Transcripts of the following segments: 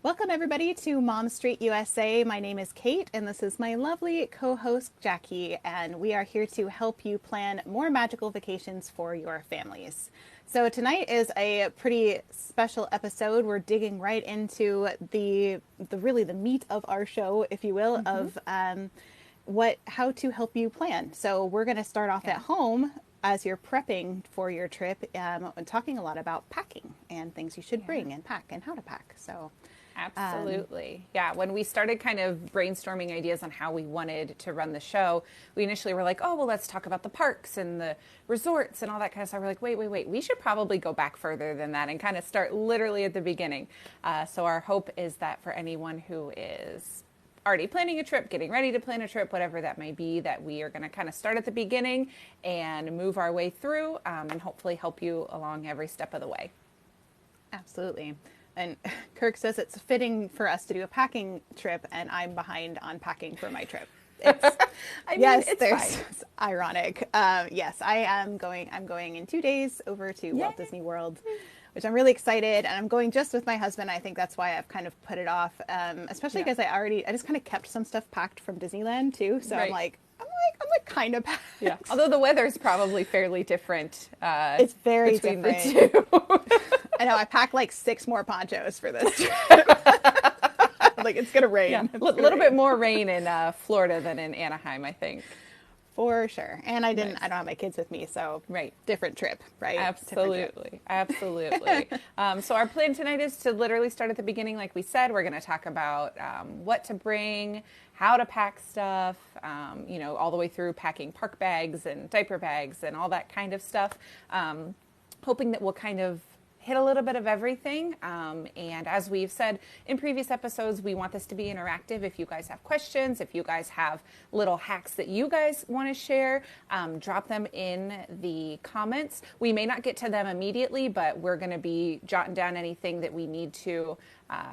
Welcome, everybody, to Mom Street USA. My name is Kate, and this is my lovely co-host, Jacque, and we are here to help you plan more magical vacations for your families. So tonight is a pretty special episode. We're digging right into the meat of our show, if you will, of how to help you plan. So we're going to start off at home as you're prepping for your trip, and talking a lot about packing and things you should bring and pack and how to pack. So. Absolutely. Yeah. When we started kind of brainstorming ideas on how we wanted to run the show, we initially were like, oh, well, let's talk about the parks and the resorts and all that kind of stuff. We're like, wait. We should probably go back further than that and kind of start literally at the beginning. So our hope is that for anyone who is already planning a trip, getting ready to plan a trip, whatever that may be, that we are going to kind of start at the beginning and move our way through and hopefully help you along every step of the way. Absolutely. And Kirk says it's fitting for us to do a packing trip, and I'm behind on packing for my trip. It's ironic. Yes, I am going. I'm going in 2 days over to Walt Disney World, which I'm really excited. And I'm going just with my husband. I think that's why I've kind of put it off, especially because I just kind of kept some stuff packed from Disneyland too. So I'm like kind of packed. Yeah. Although the weather's probably fairly different. It's very between different. the two. I know. I packed like 6 more ponchos for this trip. Like, it's gonna rain. Yeah. A little bit more rain in Florida than in Anaheim, I think. For sure. And I don't have my kids with me, so different trip, right? Absolutely. So our plan tonight is to literally start at the beginning. Like we said, we're going to talk about what to bring, how to pack stuff, all the way through packing park bags and diaper bags and all that kind of stuff. Hoping that we'll kind of hit a little bit of everything. And as we've said in previous episodes, we want this to be interactive. If you guys have questions, if you guys have little hacks that you guys want to share, drop them in the comments. We may not get to them immediately, but we're going to be jotting down anything that we need to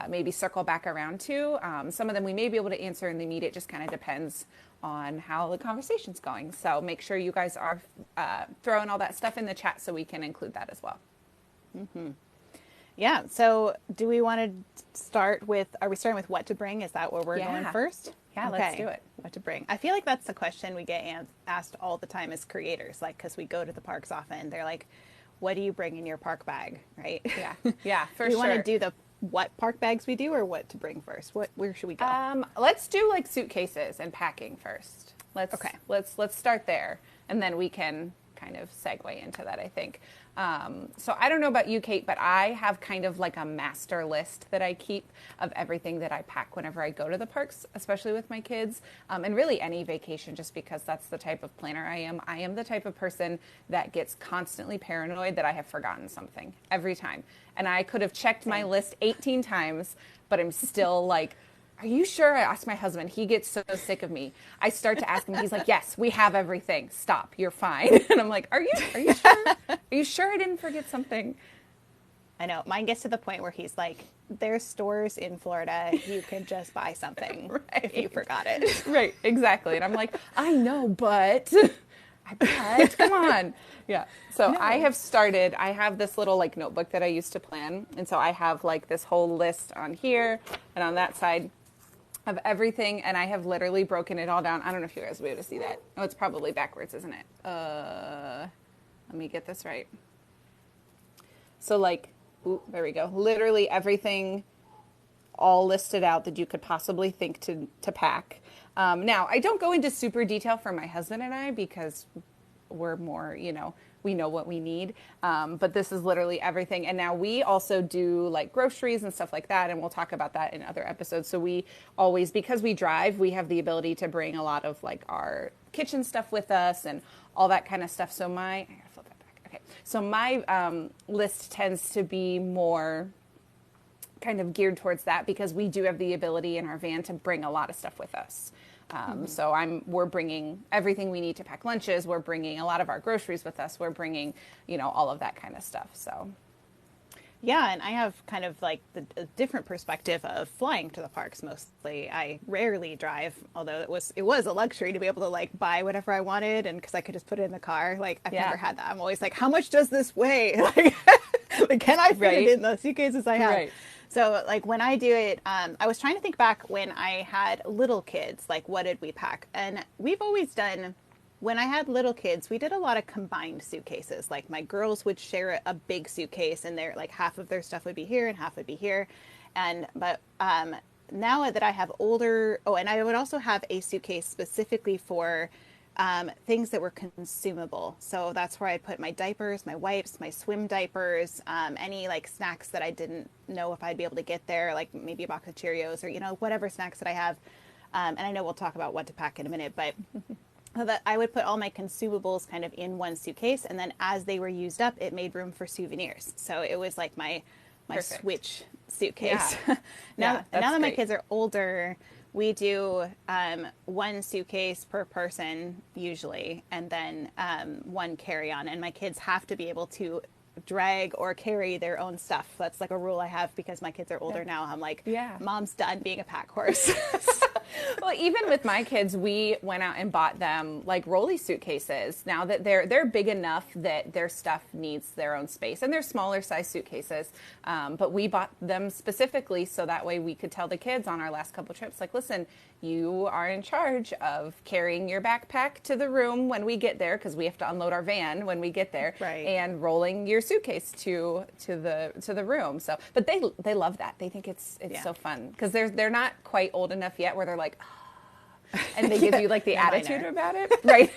maybe circle back around to. Some of them we may be able to answer in the immediate, just kind of depends on how the conversation's going. So make sure you guys are throwing all that stuff in the chat so we can include that as well. Mm-hmm. Yeah. So do we want to start with, are we starting with what to bring? Is that where we're going first? Yeah, okay. Let's do it. What to bring. I feel like that's the question we get asked all the time as creators, like, because we go to the parks often. They're like, what do you bring in your park bag? Right? Yeah, for sure. Do you want to do the what park bags we do or what to bring first? Where should we go? Let's do like suitcases and packing first. Let's start there, and then we can kind of segue into that, I think. So I don't know about you, Kate, but I have kind of like a master list that I keep of everything that I pack whenever I go to the parks, especially with my kids, and really any vacation, just because that's the type of planner I am. I am the type of person that gets constantly paranoid that I have forgotten something every time. And I could have checked my list 18 times, but I'm still like, are you sure? I asked my husband. He gets so sick of me. I start to ask him. He's like, yes, we have everything. Stop. You're fine. And I'm like, are you sure? Are you sure I didn't forget something? I know. Mine gets to the point where he's like, there's stores in Florida. You can just buy something if you forgot it. Right. Exactly. And I'm like, I know, but come on. Yeah. So no. I have this little like notebook that I used to plan. And so I have like this whole list on here and on that side of everything, and I have literally broken it all down. I don't know if you guys will be able to see that. Oh, it's probably backwards, isn't it? Let me get this right. So there we go. Literally everything all listed out that you could possibly think to pack. Now, I don't go into super detail for my husband and I because we're more, we know what we need. But this is literally everything. And now we also do like groceries and stuff like that. And we'll talk about that in other episodes. So we always, because we drive, we have the ability to bring a lot of like our kitchen stuff with us and all that kind of stuff. So I gotta flip that back. Okay. So my list tends to be more kind of geared towards that because we do have the ability in our van to bring a lot of stuff with us. So we're bringing everything we need to pack lunches. We're bringing a lot of our groceries with us. We're bringing, all of that kind of stuff. So. Yeah. And I have kind of like a different perspective of flying to the parks. Mostly I rarely drive, although it was a luxury to be able to like buy whatever I wanted. And cause I could just put it in the car. Like I've never had that. I'm always like, how much does this weigh? Like can I fit it in the suitcases I have? Right. So like when I do it, I was trying to think back when I had little kids, like what did we pack? And we've always done, when I had little kids, we did a lot of combined suitcases. Like my girls would share a big suitcase and they're like half of their stuff would be here and half would be here. But now that I have older, oh, and I would also have a suitcase specifically for things that were consumable. So that's where I put my diapers, my wipes, my swim diapers, any like snacks that I didn't know if I'd be able to get there, like maybe a box of Cheerios or, whatever snacks that I have. And I know we'll talk about what to pack in a minute, but that I would put all my consumables kind of in one suitcase. And then as they were used up, it made room for souvenirs. So it was like my Perfect. switch suitcase. Yeah. now that my great. kids are older, we do one suitcase per person usually, and then one carry-on. And my kids have to be able to drag or carry their own stuff. That's like a rule I have because my kids are older now. I'm like, Mom's done being a pack horse. Well, even with my kids, we went out and bought them like rolly suitcases. Now that they're big enough that their stuff needs their own space, and they're smaller size suitcases. But we bought them specifically so that way we could tell the kids on our last couple trips, like, listen, you are in charge of carrying your backpack to the room when we get there because we have to unload our van when we get there, right, and rolling your suitcase to the room. So, but they love that. They think it's so fun because they're not quite old enough yet where they're like, oh, and they give you like the attitude about it, right?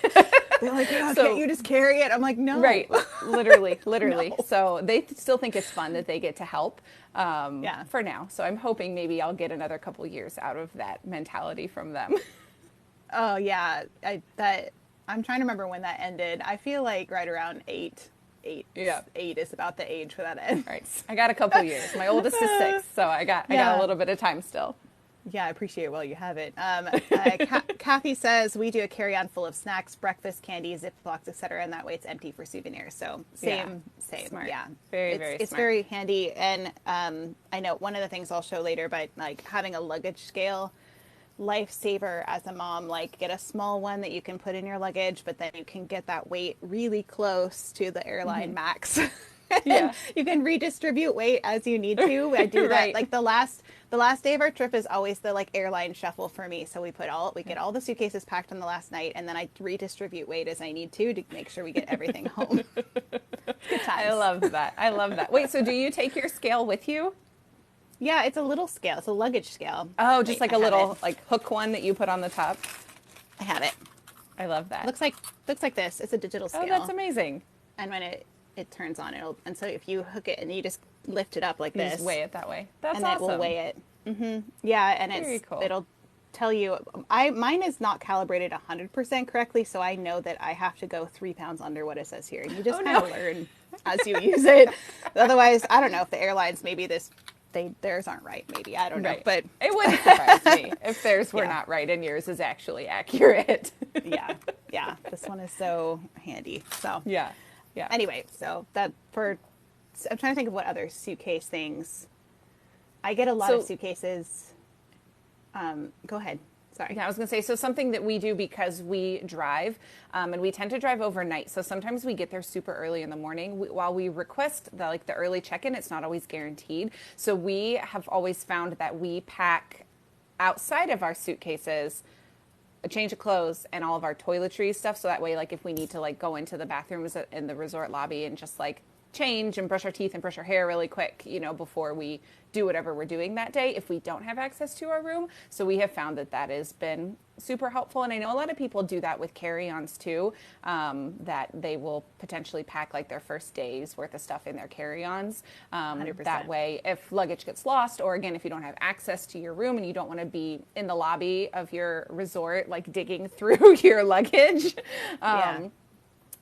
They're like, can't you just carry it? I'm like, no. Right, literally. No. So they still think it's fun that they get to help for now. So I'm hoping maybe I'll get another couple years out of that mentality from them. Oh yeah, I'm trying to remember when that ended. I feel like right around 8. 8 is about the age for that end. Right. I got a couple years. My oldest is 6, so I got a little bit of time still. Yeah, I appreciate it while you have it. Kathy says we do a carry-on full of snacks, breakfast, candy, Ziplocs, etc., and that way it's empty for souvenirs. So same. Smart. Yeah, very smart. It's very handy, and I know one of the things I'll show later, but like having a luggage scale, lifesaver as a mom. Like get a small one that you can put in your luggage, but then you can get that weight really close to the airline max. Yeah. You can redistribute weight as you need to. I do that. Right. Like the last day of our trip is always the like airline shuffle for me. So we get all the suitcases packed on the last night, and then I redistribute weight as I need to make sure we get everything home. Good times. I love that. Wait, so do you take your scale with you? Yeah, it's a little scale. It's a luggage scale. Oh, just like a little like hook one that you put on the top. I have it. I love that. Looks like this. It's a digital scale. Oh, that's amazing. And when it turns on, and so if you hook it and you just lift it up like You this, just weigh it that way. That's and awesome. it will weigh it. Mm-hmm. Yeah, and Very cool. It'll tell you. Mine is not calibrated 100% correctly, so I know that I have to go 3 pounds under what it says here. And you just kind of learn as you use it. Otherwise, I don't know if the airlines theirs aren't right. Maybe I don't know, but it wouldn't surprise me if theirs were not right and yours is actually accurate. yeah. This one is so handy. So yeah. Anyway, so I'm trying to think of what other suitcase things. I get a lot of suitcases. Go ahead. Sorry. Yeah, I was going to say, so something that we do because we drive, and we tend to drive overnight. So sometimes we get there super early in the morning. While we request the early check-in, it's not always guaranteed. So we have always found that we pack outside of our suitcases a change of clothes and all of our toiletries stuff. So that way, like if we need to like go into the bathrooms in the resort lobby and just like change and brush our teeth and brush our hair really quick, before we do whatever we're doing that day, if we don't have access to our room. So we have found that has been super helpful. And I know a lot of people do that with carry-ons too, that they will potentially pack like their first day's worth of stuff in their carry-ons. 100%. That way, if luggage gets lost, or again, if you don't have access to your room and you don't want to be in the lobby of your resort, like digging through your luggage,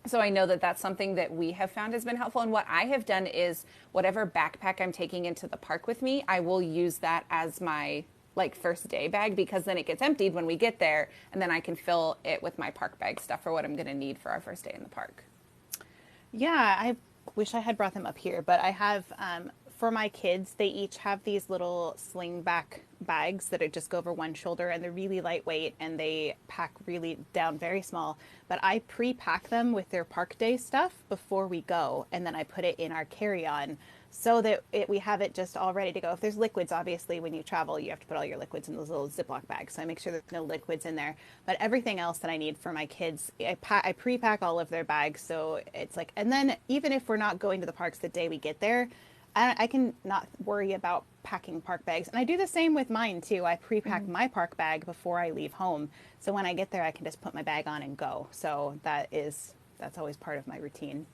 so I know that that's something that we have found has been helpful. And what I have done is whatever backpack I'm taking into the park with me, I will use that as my first day bag, because then it gets emptied when we get there, and then I can fill it with my park bag stuff for what I'm going to need for our first day in the park. Yeah, I wish I had brought them up here, but I have, for my kids, they each have these little sling back bags that just go over one shoulder, and they're really lightweight and they pack really down very small. But I pre-pack them with their park day stuff before we go, and then I put it in our carry-on so that we have it just all ready to go. If there's liquids, obviously, when you travel, you have to put all your liquids in those little Ziploc bags. So I make sure there's no liquids in there. But everything else that I need for my kids, I pre-pack all of their bags. So it's like, and then even if we're not going to the parks the day we get there, I can not worry about packing park bags. And I do the same with mine too. I pre-pack my park bag before I leave home. So when I get there, I can just put my bag on and go. So that's always part of my routine.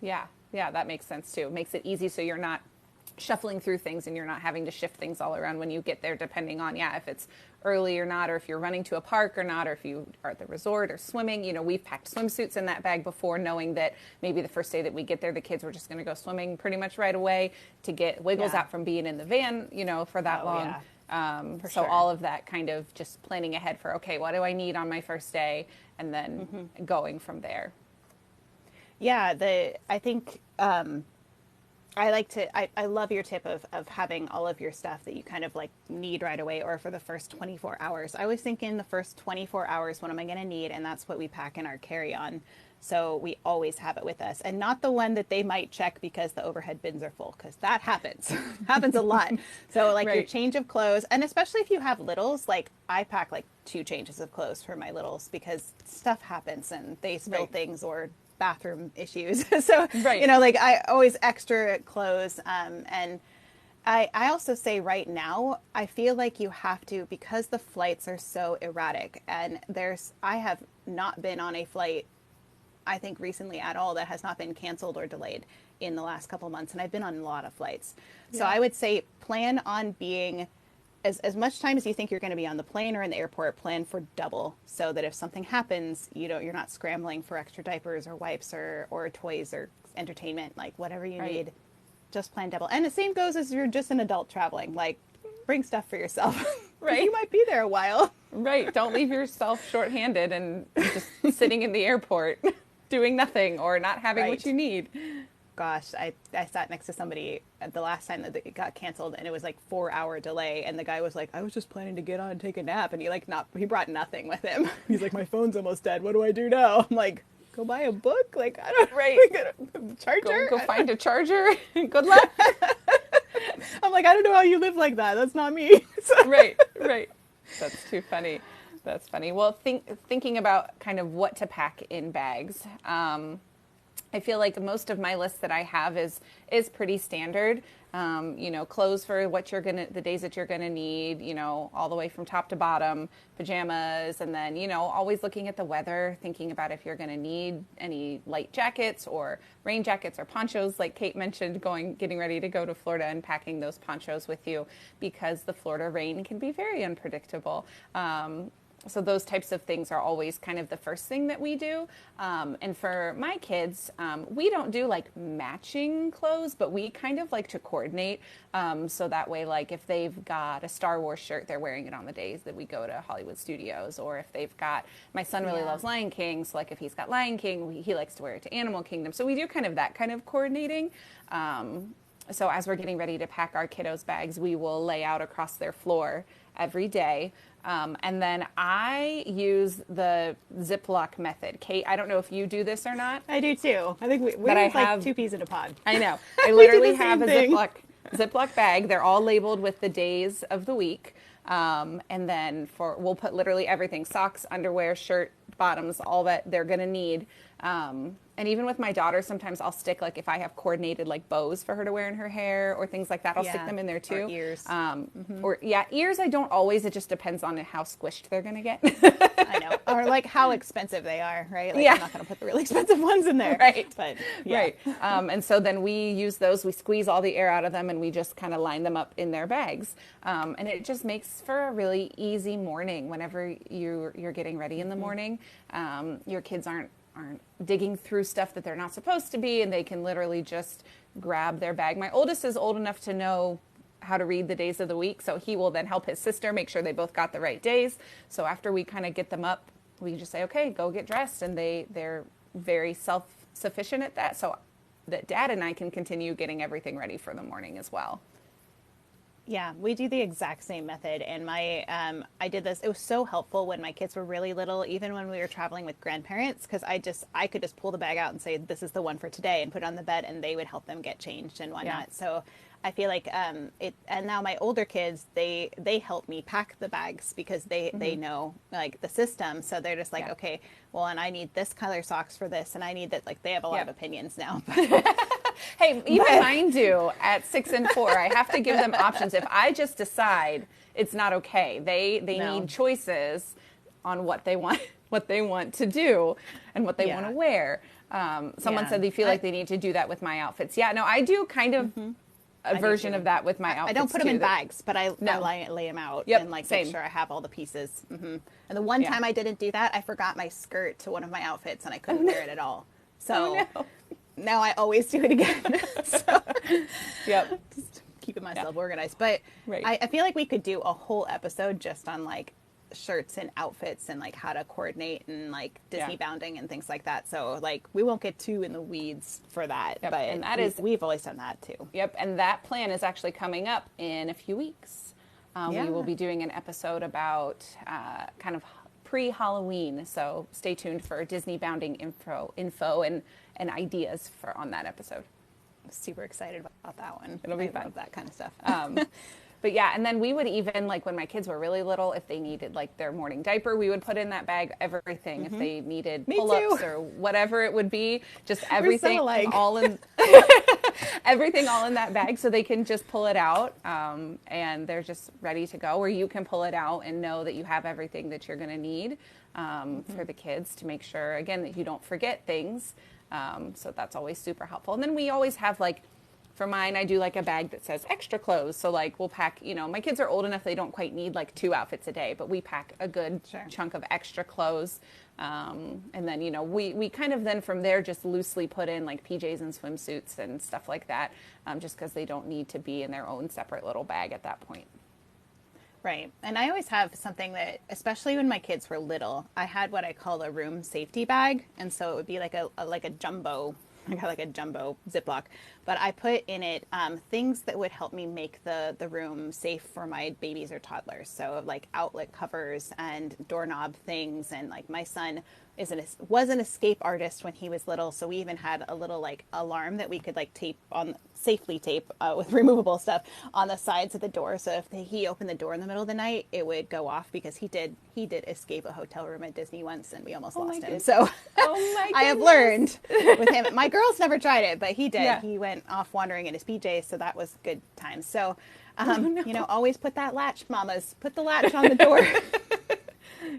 Yeah, yeah, that makes sense too. It makes it easy so you're not shuffling through things and you're not having to shift things all around when you get there, depending on, if it's early or not, or if you're running to a park or not, or if you are at the resort or swimming. We've packed swimsuits in that bag before, knowing that maybe the first day that we get there, the kids were just going to go swimming pretty much right away to get wiggles out from being in the van, for that long. Yeah. So sure. All of that kind of just planning ahead for, okay, what do I need on my first day? And then going from there. Yeah, I think I love your tip of having all of your stuff that you kind of like need right away or for the first 24 hours. I always think in the first 24 hours, what am I going to need? And that's what we pack in our carry-on. So we always have it with us, and not the one that they might check because the overhead bins are full, because that happens. Happens a lot. So like your change of clothes, and especially if you have littles, like I pack like 2 changes of clothes for my littles because stuff happens and they spill things or bathroom issues. So, like I always extra clothes. And I also say right now, I feel like you have to, because the flights are so erratic, and I have not been on a flight, I think recently at all, that has not been canceled or delayed in the last couple months. And I've been on a lot of flights. Yeah. So I would say plan on being as much time as you think you're going to be on the plane or in the airport, plan for double, so that if something happens, you're not scrambling for extra diapers or wipes or toys or entertainment, like whatever you need, just plan double. And the same goes as you're just an adult traveling, like bring stuff for yourself. Right. You might be there a while. Right. Don't leave yourself shorthanded and just sitting in the airport doing nothing or not having what you need. Gosh, I sat next to somebody the last time that it got canceled, and it was like 4-hour delay, and the guy was like, I was just planning to get on and take a nap, and he brought nothing with him. He's like, my phone's almost dead. What do I do now? I'm like, go buy a book? Like, I don't get a charger? Go find a charger. Good luck. I'm like, I don't know how you live like that. That's not me. Right. That's too funny. That's funny. Well, thinking about kind of what to pack in bags, I feel like most of my list that I have is pretty standard. Clothes for the days that you're gonna need, all the way from top to bottom, pajamas, and then, always looking at the weather, thinking about if you're gonna need any light jackets or rain jackets or ponchos, like Kate mentioned, getting ready to go to Florida and packing those ponchos with you, because the Florida rain can be very unpredictable. So those types of things are always kind of the first thing that we do. And for my kids, we don't do like matching clothes, but we kind of like to coordinate. So that way, like if they've got a Star Wars shirt, they're wearing it on the days that we go to Hollywood Studios. Or if they've got, my son really loves Lion King. So like if he's got Lion King, he likes to wear it to Animal Kingdom. So we do kind of that kind of coordinating. So as we're getting ready to pack our kiddos' bags, we will lay out across their floor every day. And then I use the Ziploc method. Kate, I don't know if you do this or not. I do too. I think we use like 2 peas in a pod. I know. I literally have a Ziploc bag. They're all labeled with the days of the week. And then we'll put literally everything: socks, underwear, shirt, bottoms, all that they're going to need. And even with my daughter, sometimes I'll stick, like if I have coordinated like bows for her to wear in her hair or things like that, I'll stick them in there too. Or ears. Ears I don't always. It just depends on how squished they're going to get. I know. Or like how expensive they are, right? Like I'm not going to put the really expensive ones in there. Right. But Right. And so then we use those, we squeeze all the air out of them, and we just kind of line them up in their bags. And it just makes for a really easy morning whenever you're getting ready in the morning. Your kids aren't digging through stuff that they're not supposed to be, and they can literally just grab their bag. My oldest is old enough to know how to read the days of the week, so he will then help his sister make sure they both got the right days. So after we kind of get them up, we just say, okay, go get dressed, and they're very self-sufficient at that, so that Dad and I can continue getting everything ready for the morning as well. Yeah, we do the exact same method. And I did this. It was so helpful when my kids were really little, even when we were traveling with grandparents, because I could just pull the bag out and say, this is the one for today, and put it on the bed, and they would help them get changed and Yeah. whatnot. So I feel like and now my older kids, they help me pack the bags because they know like the system. So they're just like, Yeah. okay, well, and I need this color socks for this, and I need that. Like they have a lot of opinions now. Hey, even mine do at 6 and 4. I have to give them options. If I just decide, it's not okay. They No. need choices on what they want to do and what they want to wear. Someone said they feel like they need to do that with my outfits. Yeah, no, I do kind of a version of that with my outfits. I don't put them in bags, but I No. lay them out Yep, and like same. make sure I have all the pieces. And the one time I didn't do that, I forgot my skirt to one of my outfits and I couldn't wear it at all. So now I always do it again. So Yep. just keeping myself organized. But Right. I feel like we could do a whole episode just on like shirts and outfits and like how to coordinate and like Disney bounding and things like that. So like we won't get too in the weeds for that. Yep, But and that is we've always done that too. Yep, and that plan is actually coming up in a few weeks. We will be doing an episode about kind of pre-Halloween, so stay tuned for Disney bounding info and ideas for on that episode. Super excited about that one. It'll be I fun. love that kind of stuff. But yeah, and then we would even, like when my kids were really little, if they needed like their morning diaper, we would put in that bag everything. If they needed pull-ups or whatever it would be, just everything all in everything all in that bag so they can just pull it out and they're just ready to go. Or you can pull it out and know that you have everything that you're going to need for the kids to make sure, again, that you don't forget things. So that's always super helpful. And then we always have like, for mine, I do like a bag that says extra clothes. So like we'll pack, you know, my kids are old enough they don't quite need like 2 outfits a day, but we pack a good chunk of extra clothes. And then, you know, we kind of then from there just loosely put in like PJs and swimsuits and stuff like that, just because they don't need to be in their own separate little bag at that point. Right. And I always have something that, especially when my kids were little, I had what I call a room safety bag. And so it would be like a jumbo, I got like a jumbo Ziploc, but I put in it things that would help me make the room safe for my babies or toddlers. So like outlet covers and doorknob things. And like my son was an escape artist when he was little. So we even had a little like alarm that we could like safely tape with removable stuff on the sides of the door. So if he opened the door in the middle of the night, it would go off because he did escape a hotel room at Disney once and we almost lost him. So I have learned with him. My girls never tried it, but he did. Yeah. He went off wandering in his PJs. So that was good times. So, you know, always put that latch, mamas, put the latch on the door.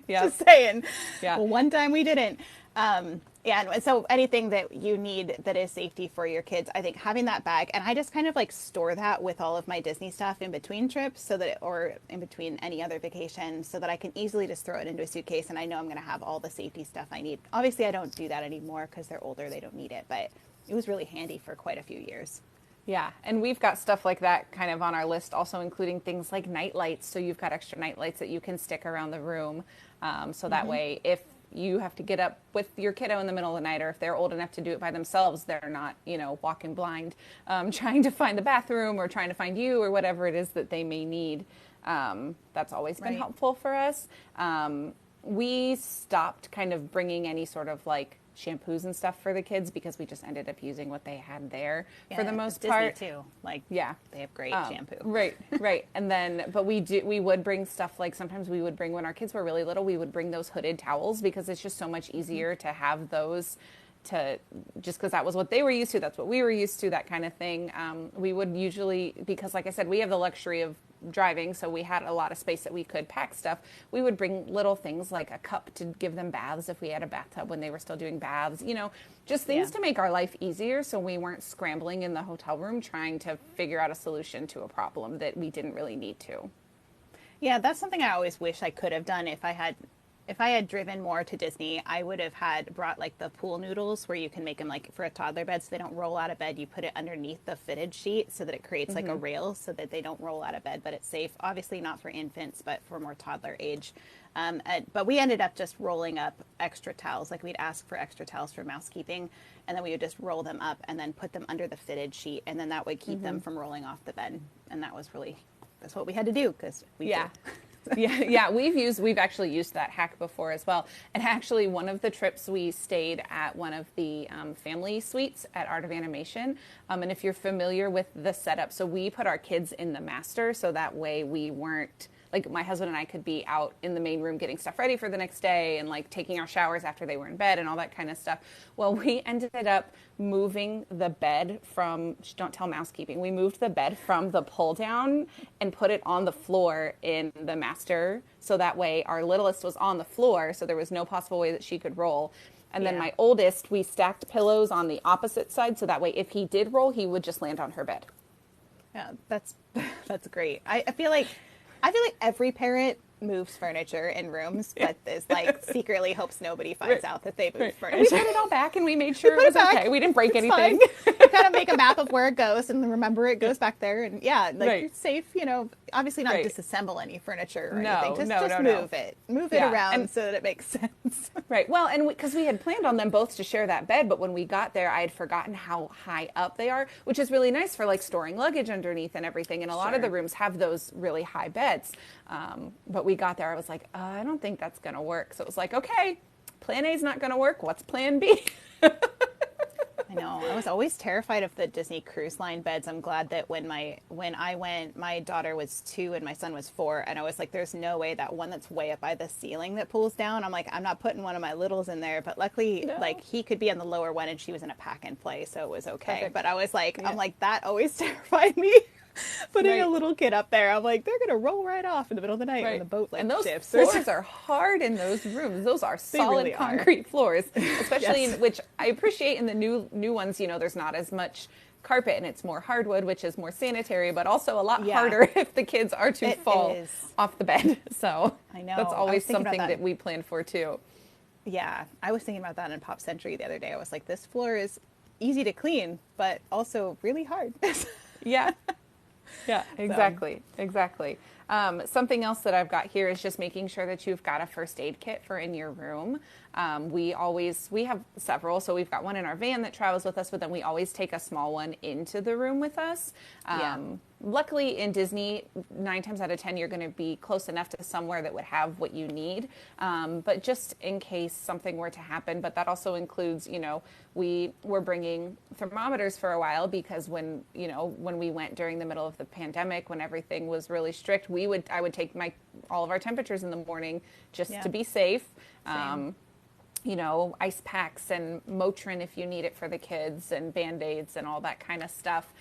Just saying. Yeah. Well, one time we didn't. Yeah. And so anything that you need that is safety for your kids, I think having that bag, and I just kind of like store that with all of my Disney stuff in between trips or in between any other vacation so that I can easily just throw it into a suitcase and I know I'm going to have all the safety stuff I need. Obviously I don't do that anymore because they're older. They don't need it, but it was really handy for quite a few years. Yeah, and we've got stuff like that kind of on our list, also including things like night lights. So you've got extra night lights that you can stick around the room. So that way, if you have to get up with your kiddo in the middle of the night, or if they're old enough to do it by themselves, they're not, you know, walking blind, trying to find the bathroom or trying to find you or whatever it is that they may need. That's always been helpful for us. We stopped kind of bringing any sort of like shampoos and stuff for the kids because we just ended up using what they had there for the most part. Disney too. Like, they have great shampoo. Right. And then, but we would bring stuff like sometimes we would bring when our kids were really little, we would bring those hooded towels because it's just so much easier to have those just because that was what they were used to. That's what we were used to, that kind of thing. We would usually, because like I said, we have the luxury of driving, so we had a lot of space that we could pack stuff. We would bring little things like a cup to give them baths if we had a bathtub when they were still doing baths, you know, just things to make our life easier so we weren't scrambling in the hotel room trying to figure out a solution to a problem that we didn't really need to. Yeah, that's something I always wish I could have done if I had driven more to Disney. I would have brought like the pool noodles where you can make them like for a toddler bed so they don't roll out of bed. You put it underneath the fitted sheet so that it creates like a rail so that they don't roll out of bed, but it's safe. Obviously not for infants, but for more toddler age. But we ended up just rolling up extra towels. Like we'd ask for extra towels for mousekeeping and then we would just roll them up and then put them under the fitted sheet. And then that would keep them from rolling off the bed. And that was really that's what we had to do because we Yeah. do. Yeah. We've actually used that hack before as well. And actually, one of the trips we stayed at one of the family suites at Art of Animation. And if you're familiar with the setup, so we put our kids in the master, so that way we weren't like my husband and I could be out in the main room getting stuff ready for the next day and like taking our showers after they were in bed and all that kind of stuff. Well, we ended up moving the bed from, don't tell mousekeeping, we moved the bed from the pull down and put it on the floor in the master. So that way our littlest was on the floor. So there was no possible way that she could roll. And then my oldest, we stacked pillows on the opposite side. So that way if he did roll, he would just land on her bed. Yeah, that's great. I feel like every parent moves furniture in rooms, but is like secretly hopes nobody finds out that they moved furniture. And we put it all back and we made sure it was okay. We didn't break anything. You kind of make a map of where it goes and remember it goes back there. And you're safe, obviously not disassemble any furniture or anything. Just move it. Move it around so that it makes sense. Right. Well, and because we had planned on them both to share that bed, but when we got there, I had forgotten how high up they are, which is really nice for like storing luggage underneath and everything. And a lot of the rooms have those really high beds. But we got there, I was like, I don't think that's going to work. So it was like, okay, plan A is not going to work. What's plan B? I know. I was always terrified of the Disney Cruise Line beds. I'm glad that when I went, my daughter was 2 and my son was 4, and I was like, there's no way that one that's way up by the ceiling that pulls down. I'm like, I'm not putting one of my littles in there. But luckily, like he could be on the lower one, and she was in a pack and play, so it was okay. Perfect. But I was like, I'm like, that always terrified me. Putting a little kid up there, I'm like, they're gonna roll right off in the middle of the night when the boat like shifts. And those floors are hard in those rooms. Those are solid really concrete floors, especially in which I appreciate in the new ones. There's not as much carpet and it's more hardwood, which is more sanitary, but also a lot harder if the kids are to fall off the bed. So I know that's always something that we plan for too. Yeah, I was thinking about that in Pop Century the other day. I was like, this floor is easy to clean, but also really hard. Yeah. Yeah, exactly. Something else that I've got here is just making sure that you've got a first aid kit for in your room. We have several, so we've got one in our van that travels with us, but then we always take a small one into the room with us. Luckily in Disney, 9 times out of 10, you're going to be close enough to somewhere that would have what you need. But just in case something were to happen, but that also includes, we were bringing thermometers for a while because when we went during the middle of the pandemic, when everything was really strict, I would take all of our temperatures in the morning just to be safe. Ice packs and Motrin if you need it for the kids and Band-Aids and all that kind of stuff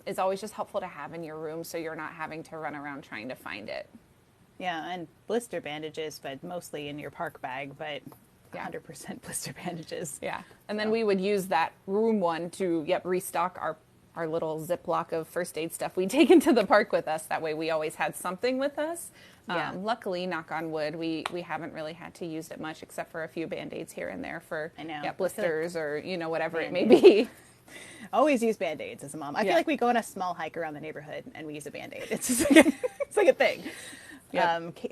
is always just helpful to have in your room so you're not having to run around trying to find it. Yeah, and blister bandages, but mostly in your park bag, but 100% blister bandages. Yeah, and then we would use that room one to restock our little Ziploc of first aid stuff we take into the park with us. That way we always had something with us. Luckily, knock on wood, we haven't really had to use it much except for a few Band-Aids here and there for blisters or whatever it may be. Always use Band-Aids as a mom. I feel like we go on a small hike around the neighborhood and we use a Band-Aid. It's just it's like a thing.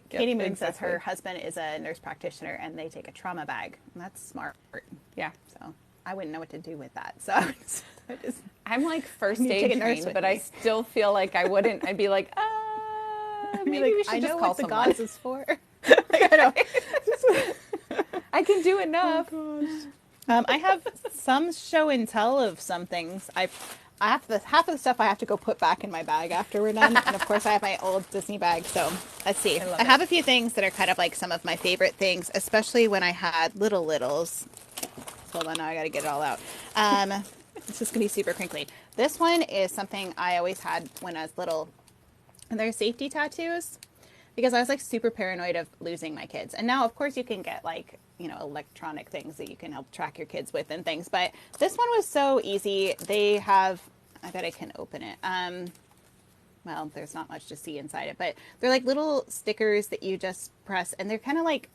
Katie Moon says her husband is a nurse practitioner and they take a trauma bag. And that's smart. Yeah. So I wouldn't know what to do with that. So I'm like first aid trained, but I still feel like I wouldn't. I'd be like, maybe we should just call someone. I know what the gauze is for. I can do enough. Oh, I have some show and tell of some things. Half of the stuff I have to go put back in my bag after we're done. And of course I have my old Disney bag. So let's see. I have a few things that are kind of like some of my favorite things, especially when I had littles. Hold on, now I got to get it all out. This is going to be super crinkly. This one is something I always had when I was little. And they're safety tattoos because I was like super paranoid of losing my kids. And now, of course, you can get like, electronic things that you can help track your kids with and things. But this one was so easy. They have, I bet I can open it. Well, there's not much to see inside it, but they're like little stickers that you just press. And they're kind of like,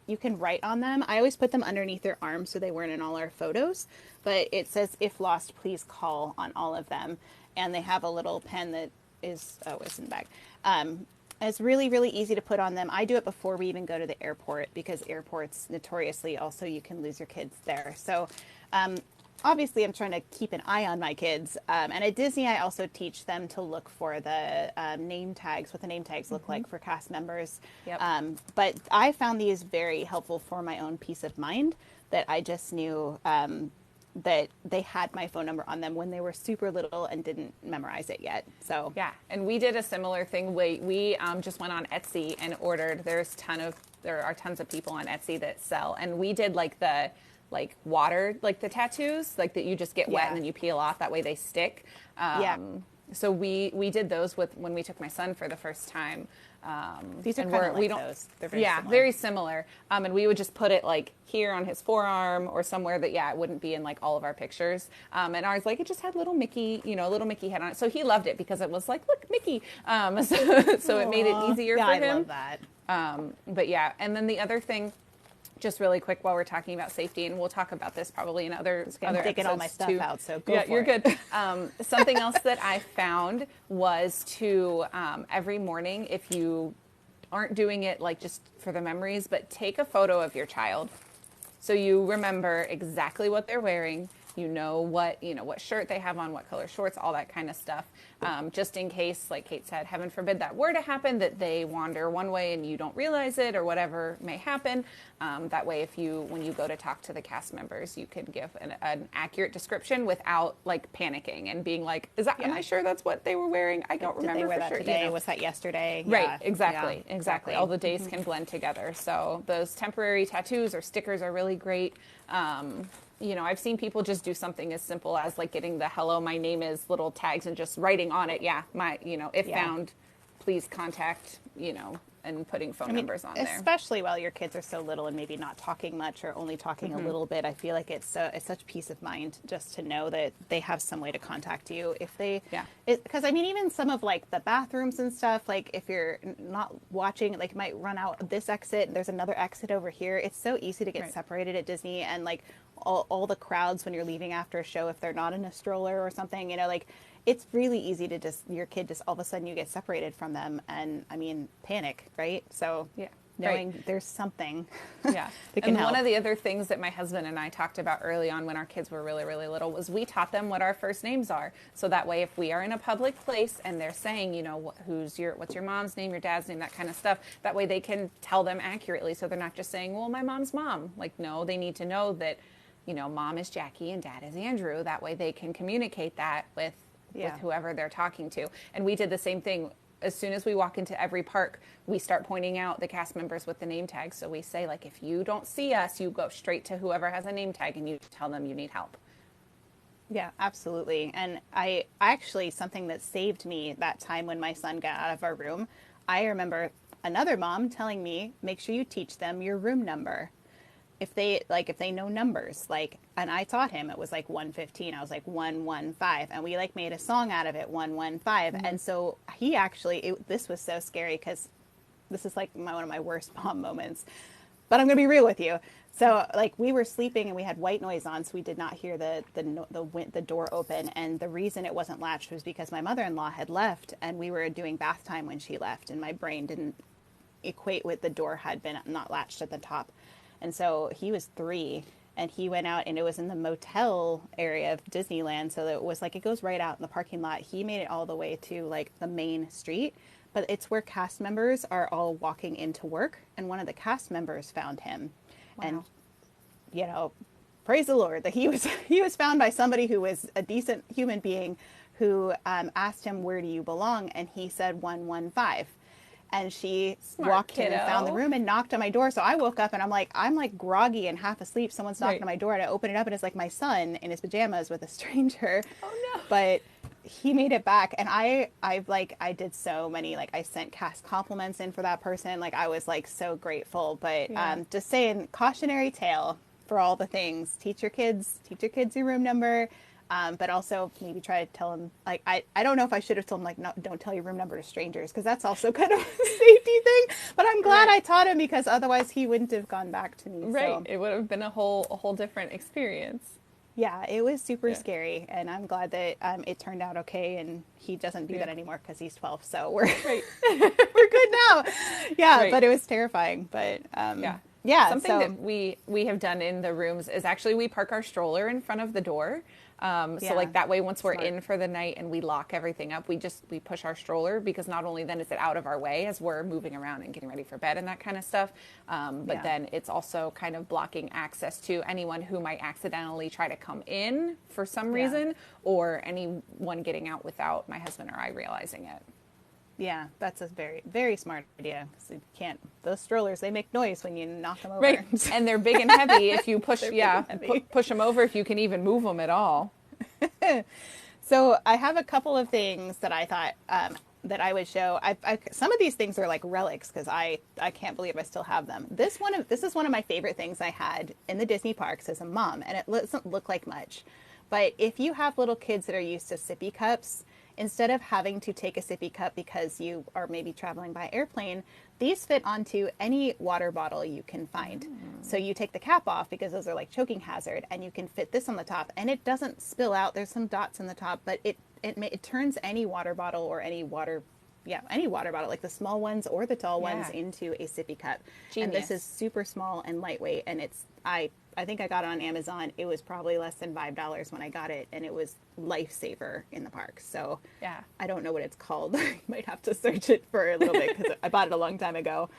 you can write on them. I always put them underneath their arms so they weren't in all our photos. But it says, if lost, please call on all of them. And they have a little pen that it's in the bag. It's really, really easy to put on them. I do it before we even go to the airport because airports notoriously also you can lose your kids there. So obviously I'm trying to keep an eye on my kids. And at Disney, I also teach them to look for the name tags, what the name tags look like for cast members. Yep. But I found these very helpful for my own peace of mind, that I just knew that they had my phone number on them when they were super little and didn't memorize it yet. So yeah, and we did a similar thing. We just went on Etsy and ordered. There are tons of people on Etsy that sell, and we did like the water, like the tattoos, like that you just get wet and then you peel off. That way they stick. So we did those when we took my son for the first time. These are kind of like those. They're very similar. Very similar. And we would just put it like here on his forearm or somewhere that, it wouldn't be in like all of our pictures. And ours, like, it just had little Mickey, little Mickey head on it. So he loved it because it was like, look, Mickey. So it made it easier for him. I love that. But yeah, and then the other thing, just really quick while we're talking about safety, and we'll talk about this probably in other I'm digging all my stuff too. out, so go yeah, for you're it. good. Something else that I found was to every morning, if you aren't doing it like just for the memories, but take a photo of your child so you remember exactly what they're wearing. You know what shirt they have on, what color shorts, all that kind of stuff. Just in case, like Kate said, heaven forbid that were to happen, that they wander one way and you don't realize it or whatever may happen. That way, when you go to talk to the cast members, you can give an accurate description without like panicking and being like, am I sure that's what they were wearing? I don't remember Did they wear for that sure. today? Was that yesterday? Right, Yeah. exactly. All the days can blend together. So those temporary tattoos or stickers are really great. I've seen people just do something as simple as like getting the hello, my name is little tags and just writing on it. Yeah. If found, please contact, and putting phone numbers on there. Especially while your kids are so little and maybe not talking much or only talking a little bit. I feel like it's such peace of mind just to know that they have some way to contact you if they, because even some of like the bathrooms and stuff, like if you're not watching, like you might run out this exit and there's another exit over here. It's so easy to get separated at Disney, and like all the crowds when you're leaving after a show, if they're not in a stroller or something, like it's really easy to your kid just all of a sudden you get separated from them, and panic, right? So knowing there's something that can help. And one of the other things that my husband and I talked about early on when our kids were really, really little was we taught them what our first names are. So that way, if we are in a public place and they're saying, what's your mom's name, your dad's name, that kind of stuff, that way they can tell them accurately. So they're not just saying, well, my mom's mom. Like, no, they need to know that, mom is Jacque and dad is Andrew. That way they can communicate that with whoever they're talking to. And we did the same thing. As soon as we walk into every park, we start pointing out the cast members with the name tags. So we say, like, if you don't see us, you go straight to whoever has a name tag and you tell them you need help. Yeah, absolutely. And I actually, something that saved me that time when my son got out of our room, I remember another mom telling me, make sure you teach them your room number. If they know numbers, and I taught him, it was like 115. I was like 115, and we made a song out of it, 115. And so he actually, this was so scary because this is one of my worst mom moments, but I'm going to be real with you. So we were sleeping and we had white noise on, so we did not hear the door open. And the reason it wasn't latched was because my mother-in-law had left and we were doing bath time when she left, and my brain didn't equate with the door had been not latched at the top. And so he was 3 and he went out, and it was in the motel area of Disneyland. So it was it goes right out in the parking lot. He made it all the way to the main street, but it's where cast members are all walking into work. And one of the cast members found him. Wow. And, praise the Lord that he was found by somebody who was a decent human being who asked him, where do you belong? And he said 115. And she walked in and found the room and knocked on my door. So I woke up and I'm groggy and half asleep. Someone's knocking on my door, and I open it up and it's my son in his pajamas with a stranger. Oh no. But he made it back, and I did so many, I sent cast compliments in for that person. I was so grateful. But just saying, cautionary tale for all the things. Teach your kids your room number. But also maybe try to tell them, I don't know if I should have told them, no, don't tell your room number to strangers, because that's also kind of a safety thing. But I'm glad I taught him, because otherwise he wouldn't have gone back to me. Right. So. It would have been a whole different experience. Yeah, it was super scary. And I'm glad that it turned out okay. And he doesn't do that anymore because he's 12. So we're, we're good now. Yeah, but it was terrifying. But Yeah. Something So that we have done in the rooms is actually we park our stroller in front of the door. So yeah, like that way, once we're smart. in for the night and we lock everything up, we push our stroller, because not only then is it out of our way as we're moving around and getting ready for bed and that kind of stuff, but Yeah. then it's also kind of blocking access to anyone who might accidentally try to come in for some Yeah. reason, or anyone getting out without my husband or I realizing it. Yeah, that's a very, very smart idea. 'Cause you can't, those strollers, they make noise when you knock them over. Right. And they're big and heavy if you push, They're big and heavy. push them over, if you can even move them at all. So I have a couple of things that I thought that I would show. Some of these things are like relics because I can't believe I still have them. This is one of my favorite things I had in the Disney parks as a mom, and it doesn't look like much. But if you have little kids that are used to sippy cups, instead of having to take a sippy cup because you are maybe traveling by airplane, these fit onto any water bottle you can find. So you take the cap off because those are like choking hazard, and you can fit this on the top, and it doesn't spill out. There's some dots in the top, but it turns any water bottle or any water, yeah, any water bottle, like the small ones or the tall ones, Yeah. into a sippy cup. And Genius. this is super small and lightweight, and I think I got it on Amazon. It was probably less than $5 when I got it, and it was lifesaver in the parks. So Yeah. I don't know what it's called. I might have to search it for a little bit because I bought it a long time ago.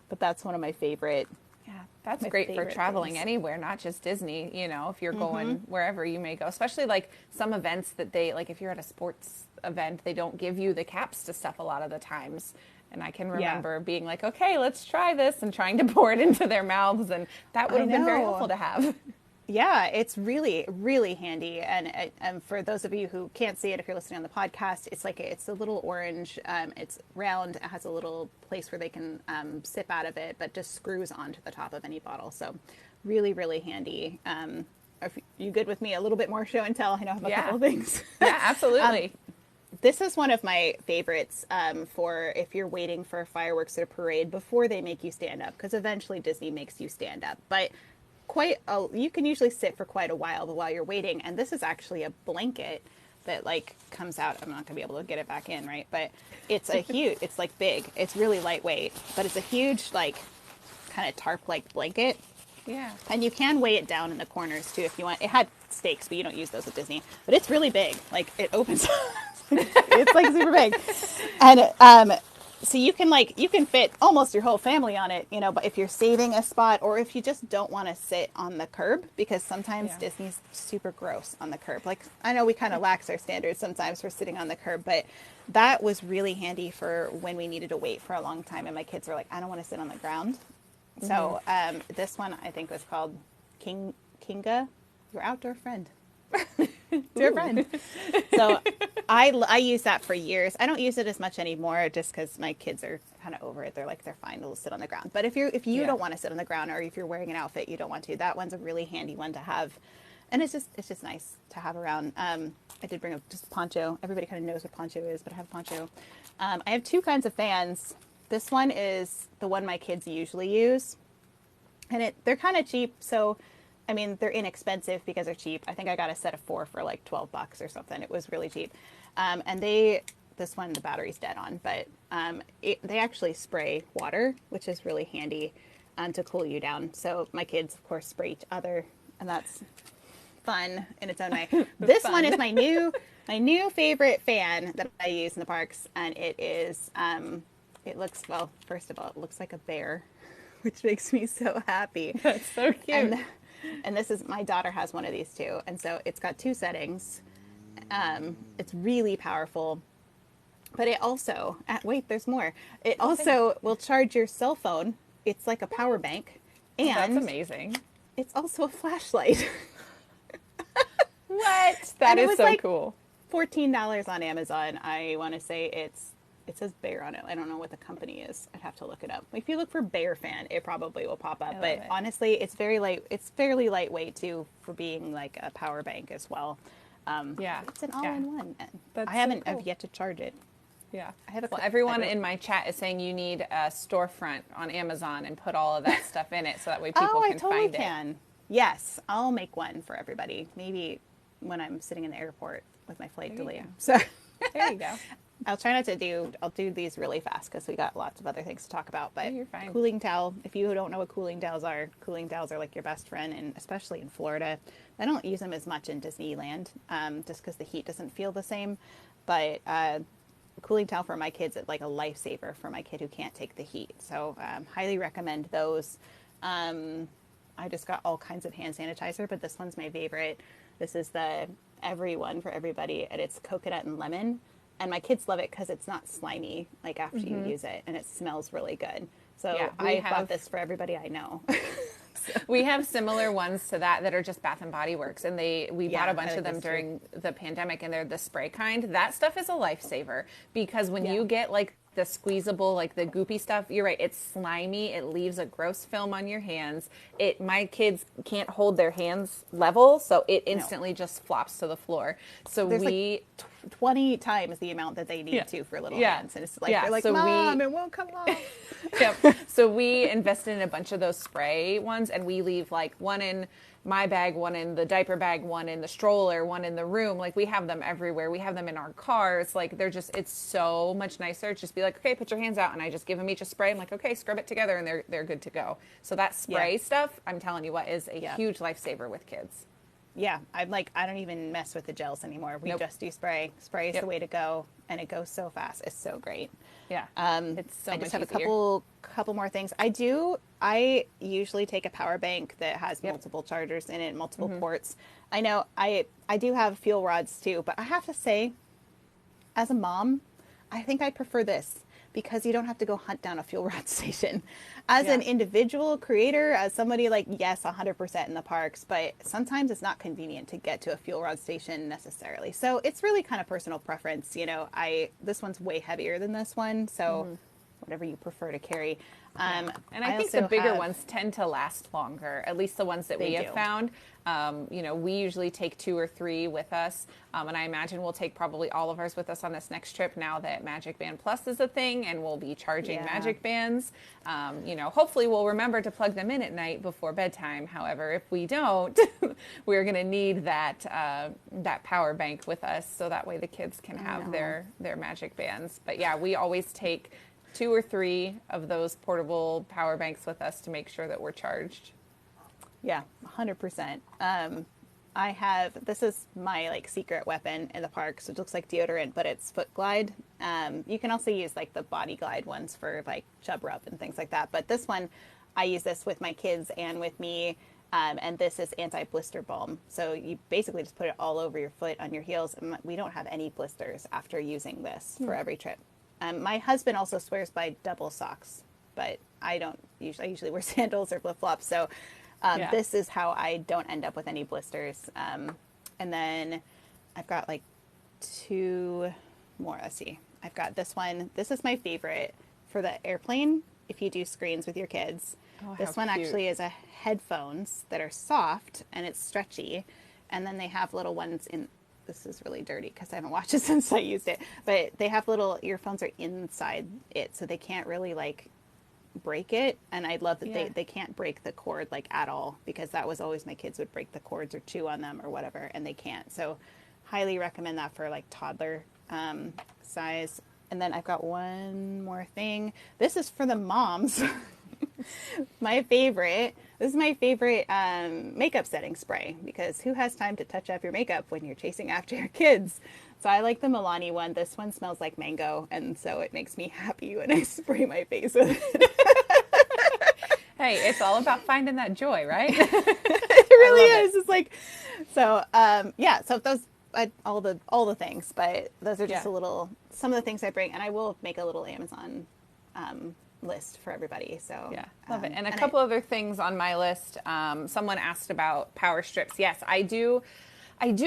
But that's one of my favorite. Yeah, that's My great for favorite traveling things. anywhere, not just Disney, if you're going wherever you may go, especially like some events that like if you're at a sports event, they don't give you the caps to stuff a lot of the times. And I can remember being like, okay, let's try this, and trying to pour it into their mouths. And that would have been very know. helpful to have. Yeah, it's really, really handy. And for those of you who can't see it, if you're listening on the podcast, it's a little orange. It's round. It has a little place where they can sip out of it, but just screws onto the top of any bottle. So really, really handy. Are you good with me? A little bit more show and tell. I know I have a couple of things. Yeah, absolutely. This is one of my favorites for if you're waiting for fireworks or parade before they make you stand up, because eventually Disney makes you stand up. But you can usually sit for quite a while you're waiting. And this is actually a blanket that like comes out. I'm not gonna be able to get it back in, right? But it's it's like big. It's really lightweight, but it's a huge like kind of tarp-like blanket. Yeah. And you can weigh it down in the corners too if you want. It had stakes, but you don't use those at Disney. But it's really big. Like it opens. It's like super big. And so you can fit almost your whole family on it, but if you're saving a spot, or if you just don't want to sit on the curb, because sometimes Disney's super gross on the curb. Like I know we kind of lax our standards sometimes for sitting on the curb, but that was really handy for when we needed to wait for a long time and my kids were like, I don't want to sit on the ground. So this one I think was called Kinga, your outdoor friend. Dear friend. So I use that for years. I don't use it as much anymore just because my kids are kind of over it. They're fine, they'll sit on the ground. But if you don't want to sit on the ground, or if you're wearing an outfit you don't want to, that one's a really handy one to have. And it's just nice to have around. I did bring up just poncho. Everybody kind of knows what poncho is, but I have poncho. I have two kinds of fans. This one is the one my kids usually use, and they're kind of cheap. So, I mean, they're inexpensive because they're cheap. I think I got a set of 4 for like $12 or something. It was really cheap. And this one, the battery's dead on, but they actually spray water, which is really handy to cool you down. So my kids, of course, spray each other, and that's fun in its own way. This one is my new favorite fan that I use in the parks, and it is it looks, well, first of all, it looks like a bear, which makes me so happy. That's so cute. And this is, my daughter has one of these too. And so it's got 2 settings. It's really powerful, but it also, wait, there's more. It also will charge your cell phone. It's like a power bank. And that's amazing. It's also a flashlight. What? That is so like cool. $14 on Amazon. I want to say it says Bear on it. I don't know what the company is. I'd have to look it up. If you look for Bear fan, it probably will pop up. But honestly, it's it's fairly lightweight too for being like a power bank as well. It's an all-in-one. I've yet to charge it. Yeah. Everyone in my chat is saying you need a storefront on Amazon and put all of that stuff in it so that way people can find it. Yes, I'll make one for everybody. Maybe when I'm sitting in the airport with my flight delayed. So there you go. I'll try not to I'll do these really fast because we got lots of other things to talk about. But You're fine. cooling towel, if you don't know what cooling towels are like your best friend, and especially in Florida. I don't use them as much in Disneyland just because the heat doesn't feel the same. But cooling towel for my kids is like a lifesaver for my kid who can't take the heat. So highly recommend those. I just got all kinds of hand sanitizer, but this one's my favorite. This is the Everyone for Everybody, and it's coconut and lemon. And my kids love it because it's not slimy like after you use it, and it smells really good. So Yeah, I bought this for everybody I know. We have similar ones to that are just Bath and Body Works, and we bought a bunch of them during the pandemic, and they're the spray kind. That stuff is a lifesaver because when you get like the squeezable, like the goopy stuff, you're right, it's slimy. It leaves a gross film on your hands. My kids can't hold their hands level, so it instantly just flops to the floor. So there's like 20 times the amount that they need to for little hands, and it's like they're like, Mom, it won't come off. Yep. So we invested in a bunch of those spray ones, and we leave like one in my bag, one in the diaper bag, one in the stroller, one in the room. Like we have them everywhere. We have them in our cars. Like it's so much nicer. Just be like, okay, put your hands out, and I just give them each a spray. I'm like, okay, scrub it together, and they're good to go. So that spray stuff, I'm telling you what, is a huge lifesaver with kids. Yeah, I don't even mess with the gels anymore. We just do spray. Spray is the way to go, and it goes so fast. It's so great. Yeah, it's so much easier. I just have a couple more things. I usually take a power bank that has multiple chargers in it, multiple ports. I know I do have fuel rods too, but I have to say, as a mom, I think I prefer this because you don't have to go hunt down a fuel rod station. As an individual creator, as somebody like, yes, 100% in the parks, but sometimes it's not convenient to get to a fuel rod station necessarily. So it's really kind of personal preference. You know, this one's way heavier than this one, so whatever you prefer to carry. And I think the bigger ones tend to last longer, at least the ones that we have found. We usually take 2 or 3 with us, and I imagine we'll take probably all of ours with us on this next trip now that Magic Band Plus is a thing, and we'll be charging Magic Bands. Hopefully we'll remember to plug them in at night before bedtime. However, if we don't, we're going to need that power bank with us, so that way the kids can have their Magic Bands. But yeah, we always take 2 or 3 of those portable power banks with us to make sure that we're charged. Yeah, 100%. This is my like secret weapon in the park. So it looks like deodorant, but it's Foot Glide. You can also use like the Body Glide ones for like chub rub and things like that. But this one, I use this with my kids and with me. And this is anti-blister balm. So you basically just put it all over your foot, on your heels. And we don't have any blisters after using this for every trip. My husband also swears by double socks, but I don't usually. I usually wear sandals or flip-flops. So this is how I don't end up with any blisters. And then I've got like 2 more. Let's see. I've got this one. This is my favorite for the airplane if you do screens with your kids. Oh, this one cute. actually is a headphones that are soft and it's stretchy. And then they have little ones in. This is really dirty because I haven't watched it since I used it. But they have little earphones are inside it, so they can't really like break it. And I love that they can't break the cord like at all, because that was always my kids would break the cords or chew on them or whatever, and they can't. So highly recommend that for like toddler size. And then I've got one more thing. This is for the moms. My favorite. This is my favorite makeup setting spray, because who has time to touch up your makeup when you're chasing after your kids? So I like the Milani one. This one smells like mango, and so it makes me happy when I spray my face with it. Hey, it's all about finding that joy, right? It really is. It's like, so so those all the things, but those are just some of the things I bring, and I will make a little Amazon list for everybody. So yeah, love it. And a couple other things on my list. Someone asked about power strips. Yes, I do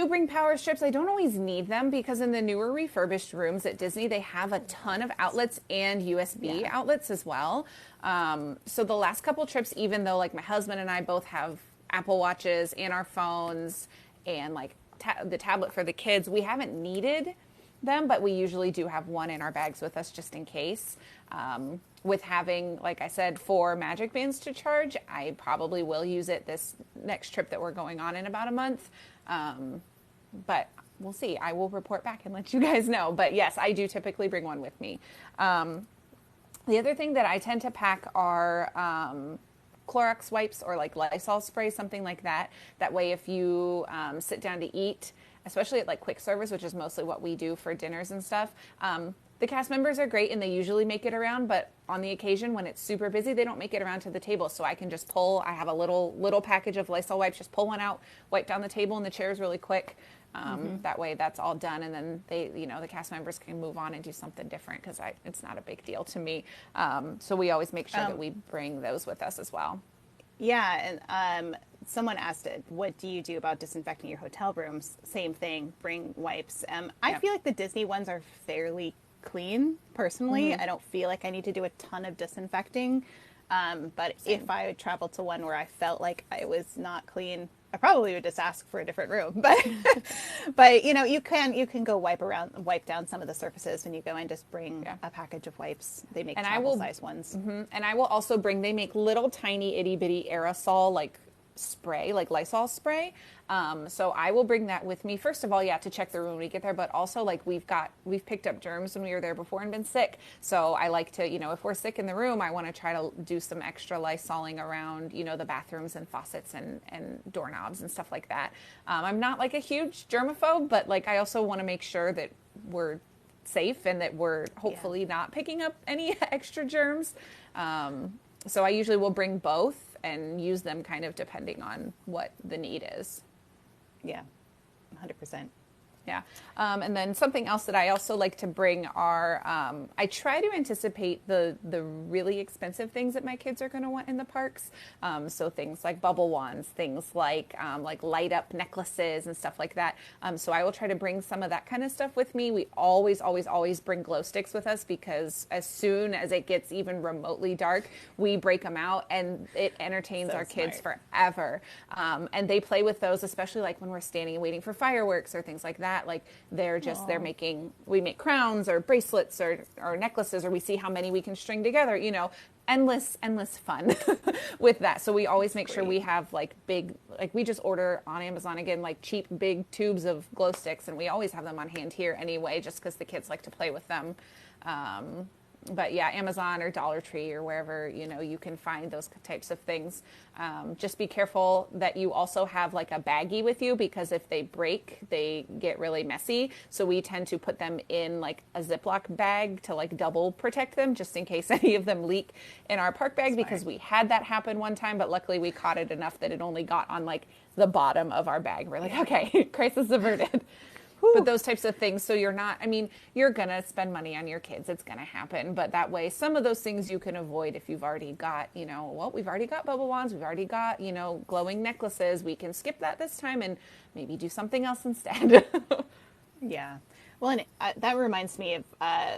bring power strips. I don't always need them because in the newer refurbished rooms at Disney, they have a ton of outlets and USB outlets as well. So the last couple trips, even though like my husband and I both have Apple Watches and our phones and like the tablet for the kids, we haven't needed them, but we usually do have one in our bags with us just in case. With having, like I said, 4 Magic Bands to charge, I probably will use it this next trip that we're going on in about a month. But we'll see. I will report back and let you guys know. But yes, I do typically bring one with me. The other thing that I tend to pack are Clorox wipes or like Lysol spray, something like that. That way, if you sit down to eat, especially at like quick service, which is mostly what we do for dinners and stuff, the cast members are great and they usually make it around, but on the occasion when it's super busy, they don't make it around to the table. So I can just pull, I have a little package of Lysol wipes, just pull one out, wipe down the table and the chairs really quick. That way that's all done. And then they, the cast members can move on and do something different because it's not a big deal to me. So we always make sure that we bring those with us as well. Yeah, and someone asked it, what do you do about disinfecting your hotel rooms? Same thing, bring wipes. I feel like the Disney ones are fairly clean, personally. I don't feel like I need to do a ton of disinfecting. But if I would travel to one where I felt like I was not clean, I probably would just ask for a different room. But you can go wipe down some of the surfaces when you go and just bring a package of wipes. They make travel size ones. And I will also they make little tiny itty bitty aerosol like spray, like Lysol spray. So I will bring that with me. First of all, to check the room when we get there, but also like we've picked up germs when we were there before and been sick. So I like to, if we're sick in the room, I want to try to do some extra Lysoling around, the bathrooms and faucets and doorknobs and stuff like that. I'm not like a huge germaphobe, but like I also want to make sure that we're safe and that we're hopefully not picking up any extra germs. So I usually will bring both and use them kind of depending on what the need is. Yeah, 100%. Yeah. And then something else that I also like to bring are, I try to anticipate the really expensive things that my kids are going to want in the parks. So things like bubble wands, things like light up necklaces and stuff like that. So I will try to bring some of that kind of stuff with me. We always, always, always bring glow sticks with us because as soon as it gets even remotely dark, we break them out and it entertains our kids forever. And they play with those, especially like when we're standing and waiting for fireworks or things like that. Like we make crowns or bracelets or necklaces, or we see how many we can string together, endless fun with that. So we always make sure we have like big, like we just order on Amazon again, like cheap, big tubes of glow sticks. And we always have them on hand here anyway, just because the kids like to play with them. But yeah, Amazon or Dollar Tree or wherever, you can find those types of things. Just be careful that you also have like a baggie with you because if they break, they get really messy. So we tend to put them in like a Ziploc bag to like double protect them just in case any of them leak in our park bag because we had that happen one time, but luckily we caught it enough that it only got on like the bottom of our bag. We're like, okay, crisis averted. But those types of things, so you're going to spend money on your kids. It's going to happen. But that way, some of those things you can avoid if you've already got, we've already got bubble wands. We've already got, glowing necklaces. We can skip that this time and maybe do something else instead. Yeah. Well, and that reminds me of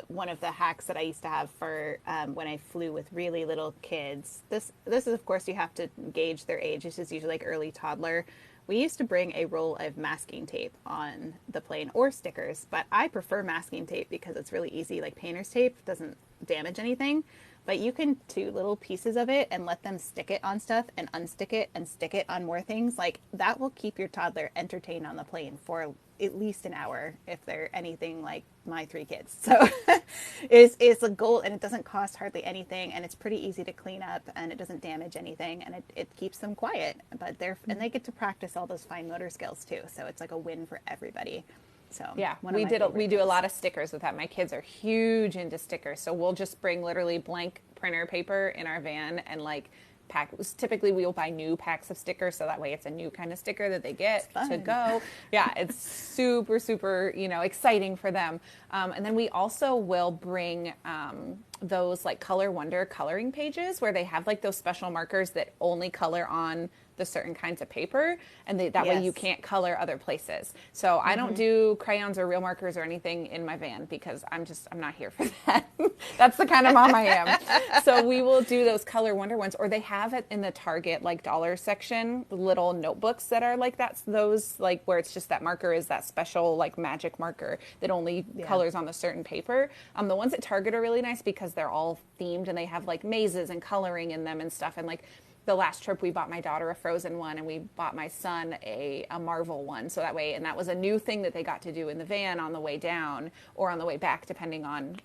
one of the hacks that I used to have for when I flew with really little kids. This is, of course, you have to gauge their age. This is usually like early toddler. We used to bring a roll of masking tape on the plane or stickers, but I prefer masking tape because it's really easy. Like painter's tape doesn't damage anything, but you can do little pieces of it and let them stick it on stuff and unstick it and stick it on more things. Like that will keep your toddler entertained on the plane for at least an hour if they're anything like my 3 kids. So it's a goal, and it doesn't cost hardly anything, and it's pretty easy to clean up, and it doesn't damage anything, and it keeps them quiet. But and they get to practice all those fine motor skills too. So it's like a win for everybody. So yeah, we do a lot of stickers with that. My kids are huge into stickers, so we'll just bring literally blank printer paper in our van and like pack. Typically we'll buy new packs of stickers, so that way it's a new kind of sticker that they get to go. Yeah, it's super, super, exciting for them. And then we also will bring those like Color Wonder coloring pages where they have like those special markers that only color on the certain kinds of paper, and that way you can't color other places. So I don't do crayons or real markers or anything in my van because I'm not here for that. That's the kind of mom I am. So we will do those Color Wonder ones, or they have it in the Target like dollar section, little notebooks that are like that. Those like where it's just that marker is that special like magic marker that only colors on the certain paper. The ones at Target are really nice because they're all themed and they have like mazes and coloring in them and stuff, and like the last trip we bought my daughter a Frozen one and we bought my son a Marvel one. So that way, and that was a new thing that they got to do in the van on the way down or on the way back, depending on,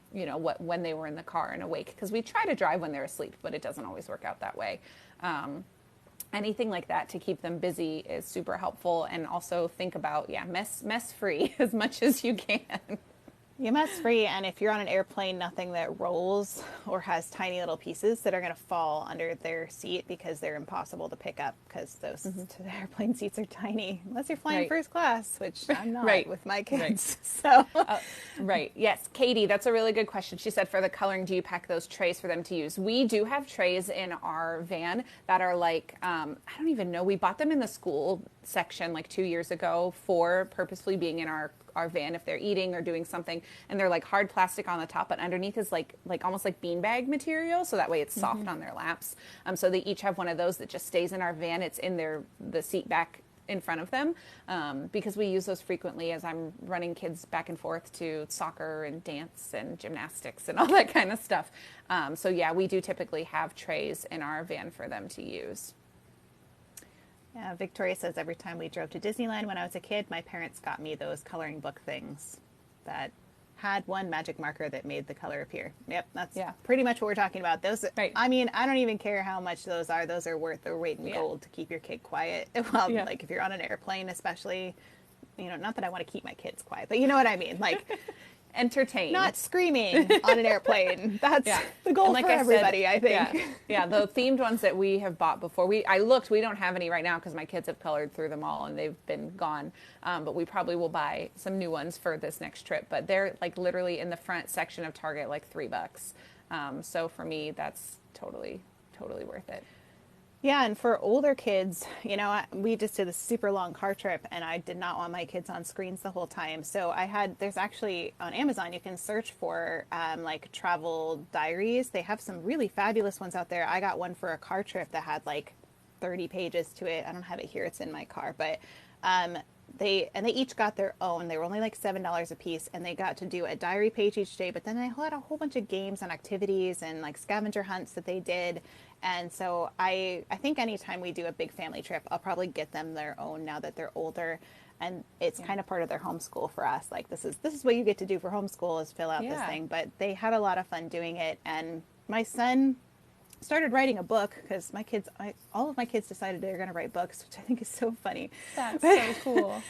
when they were in the car and awake. Because we try to drive when they're asleep, but it doesn't always work out that way. Anything like that to keep them busy is super helpful. And also think about, mess free as much as you can. You mess free, and if you're on an airplane, nothing that rolls or has tiny little pieces that are going to fall under their seat because they're impossible to pick up because those airplane seats are tiny, unless you're flying first class, which I'm not with my kids. So, right. Yes. Katie, that's a really good question. She said, for the coloring, do you pack those trays for them to use? We do have trays in our van that are like, I don't even know. We bought them in the school section like 2 years ago for purposefully being in our van if they're eating or doing something, and they're like hard plastic on the top, but underneath is like almost like beanbag material, so that way it's soft on their laps. So they each have one of those that just stays in our van. It's in the seat back in front of them, because we use those frequently as I'm running kids back and forth to soccer and dance and gymnastics and all that kind of stuff. So yeah, we do typically have trays in our van for them to use. Yeah, Victoria says every time we drove to Disneyland when I was a kid, my parents got me those coloring book things that had one magic marker that made the color appear. Yep, that's pretty much what we're talking about. Those, I mean, I don't even care how much those are. Those are worth their weight in gold to keep your kid quiet. Well, like if you're on an airplane, especially, not that I want to keep my kids quiet, but you know what I mean? Like, entertained, not screaming on an airplane. That's the goal for everybody, I think. Yeah, the themed ones that we have bought before, we don't have any right now because my kids have colored through them all and they've been gone. But we probably will buy some new ones for this next trip. But they're like literally in the front section of Target, like $3. So for me, that's totally worth it. Yeah, and for older kids, we just did a super long car trip, and I did not want my kids on screens the whole time. So there's actually on Amazon, you can search for like travel diaries. They have some really fabulous ones out there. I got one for a car trip that had like 30 pages to it. I don't have it here; it's in my car, but they each got their own. They were only like $7 a piece, and they got to do a diary page each day. But then they had a whole bunch of games and activities and like scavenger hunts that they did. And so I think anytime we do a big family trip, I'll probably get them their own now that they're older. And it's kind of part of their homeschool for us. Like this is what you get to do for homeschool is fill out this thing. But they had a lot of fun doing it. And my son started writing a book because all of my kids decided they were going to write books, which I think is so funny. That's so cool.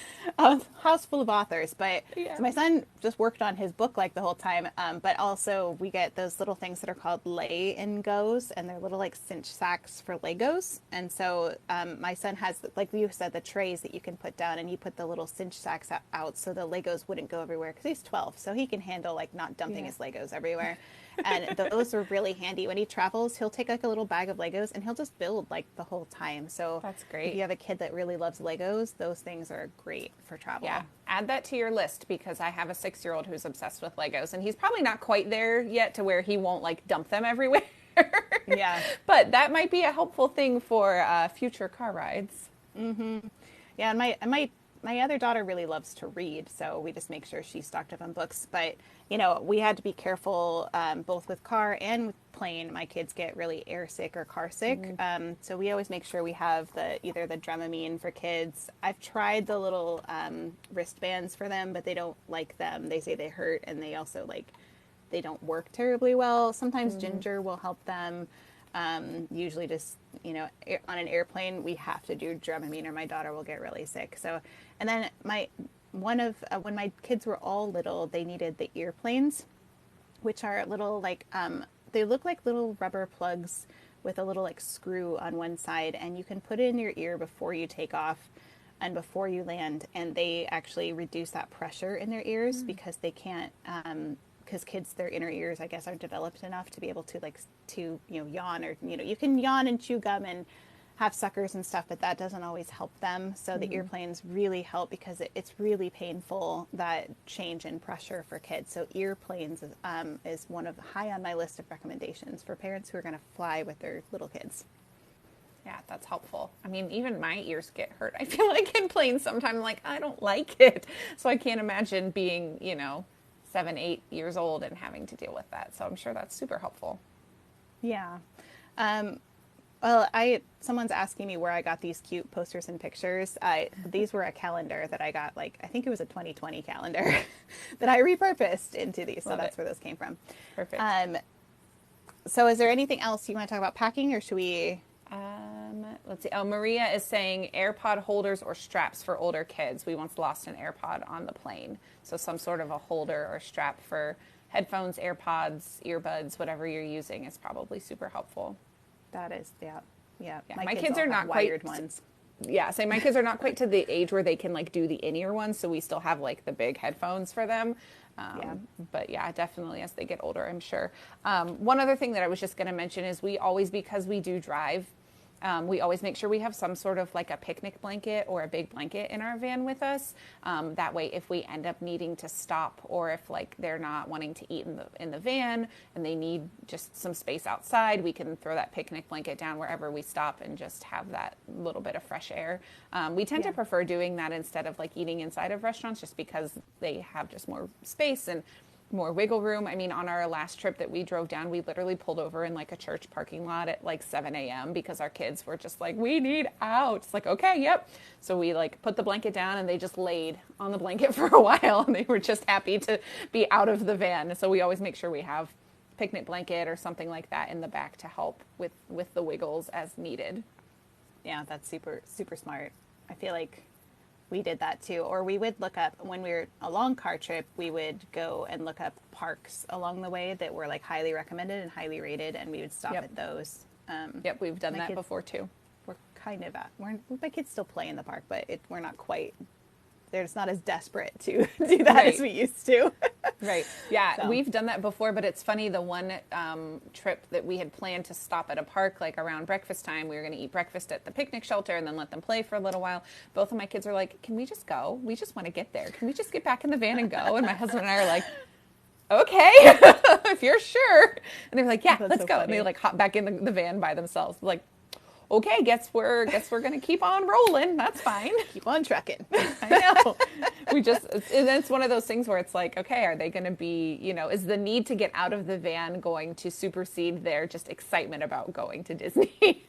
House full of authors. But so my son just worked on his book like the whole time. But also we get those little things that are called lay and goes, and they're little like cinch sacks for Legos. And so my son has, like you said, the trays that you can put down, and you put the little cinch sacks out so the Legos wouldn't go everywhere because he's 12, so he can handle like not dumping his Legos everywhere. And those are really handy. When he travels, he'll take like a little bag of Legos and he'll just build like the whole time. So that's great. If you have a kid that really loves Legos, those things are great for travel. Yeah, add that to your list because I have a 6-year-old who's obsessed with Legos, and he's probably not quite there yet to where he won't like dump them everywhere. Yeah. But that might be a helpful thing for future car rides. Mm-hmm. Yeah, and my other daughter really loves to read, so we just make sure she's stocked up on books. But, we had to be careful both with car and with plane. My kids get really air sick or car sick. So we always make sure we have either the Dramamine for kids. I've tried the little wristbands for them, but they don't like them. They say they hurt, and they also they don't work terribly well. Sometimes ginger will help them. Usually just, on an airplane, we have to do Dramamine or my daughter will get really sick. So, and then when my kids were all little, they needed the earplanes, which are little, they look like little rubber plugs with a little screw on one side, and you can put it in your ear before you take off and before you land. And they actually reduce that pressure in their ears because they can't, because kids, their inner ears, I guess, are developed enough to be able to yawn, or, you can yawn and chew gum and have suckers and stuff, but that doesn't always help them. So the earplanes really help because it's really painful, that change in pressure for kids. So earplanes is one of high on my list of recommendations for parents who are going to fly with their little kids. Yeah, that's helpful. I mean, even my ears get hurt. I feel like in planes sometimes, I don't like it. So I can't imagine being, 7, 8 years old and having to deal with that. So I'm sure that's super helpful. Yeah. Well, someone's asking me where I got these cute posters and pictures. These were a calendar that I got, like, I think it was a 2020 calendar that I repurposed into these. So Love that's it. where those came from. Perfect. So is there anything else you want to talk about packing, or should we? Let's see. Oh, Maria is saying AirPod holders or straps for older kids. We once lost an AirPod on the plane. So some sort of a holder or strap for headphones, AirPods, earbuds, whatever you're using is probably super helpful. That is, yeah. Yeah. Yeah, My kids all are have not wired quite ones. yeah, so my kids are not quite to the age where they can like do the in-ear ones, so we still have like the big headphones for them. Yeah. But yeah, definitely as they get older, I'm sure. One other thing that I was just going to mention is we always, because we do drive, we always make sure we have some sort of like a picnic blanket or a big blanket in our van with us. That way, if we end up needing to stop, or if like they're not wanting to eat in the van and they need just some space outside, we can throw that picnic blanket down wherever we stop and just have that little bit of fresh air. We tend to prefer doing that instead of like eating inside of restaurants, just because they have just more space and more wiggle room. I mean, on our last trip that we drove down, we literally pulled over in like a church parking lot at like 7 a.m. because our kids were just like, we need out. It's like, okay, yep. So we like put the blanket down and they just laid on the blanket for a while and they were just happy to be out of the van. So we always make sure we have a picnic blanket or something like that in the back to help with the wiggles as needed. Yeah, that's super, super smart. I feel like we did that too. Or we would look up, when we were a long car trip, we would go and look up parks along the way that were like highly recommended and highly rated, and we would stop at those. Yep, we've done that kids, before too. We're kind of my kids still play in the park, but we're not quite, they're just not as desperate to do that as we used to. Right. Yeah, So. we've done that before, but it's funny, the one trip that we had planned to stop at a park, like around breakfast time, we were going to eat breakfast at the picnic shelter and then let them play for a little while. Both of my kids are like, can we just go? We just want to get there. Can we just get back in the van and go? And my husband and I are like, okay, if you're sure. And they're like, yeah, That's let's so go. funny. And they like hop back in the van by themselves. Like, okay, guess we're going to keep on rolling. That's fine. Keep on trucking. I know. And it's one of those things where it's like, okay, are they going to be, is the need to get out of the van going to supersede their just excitement about going to Disney?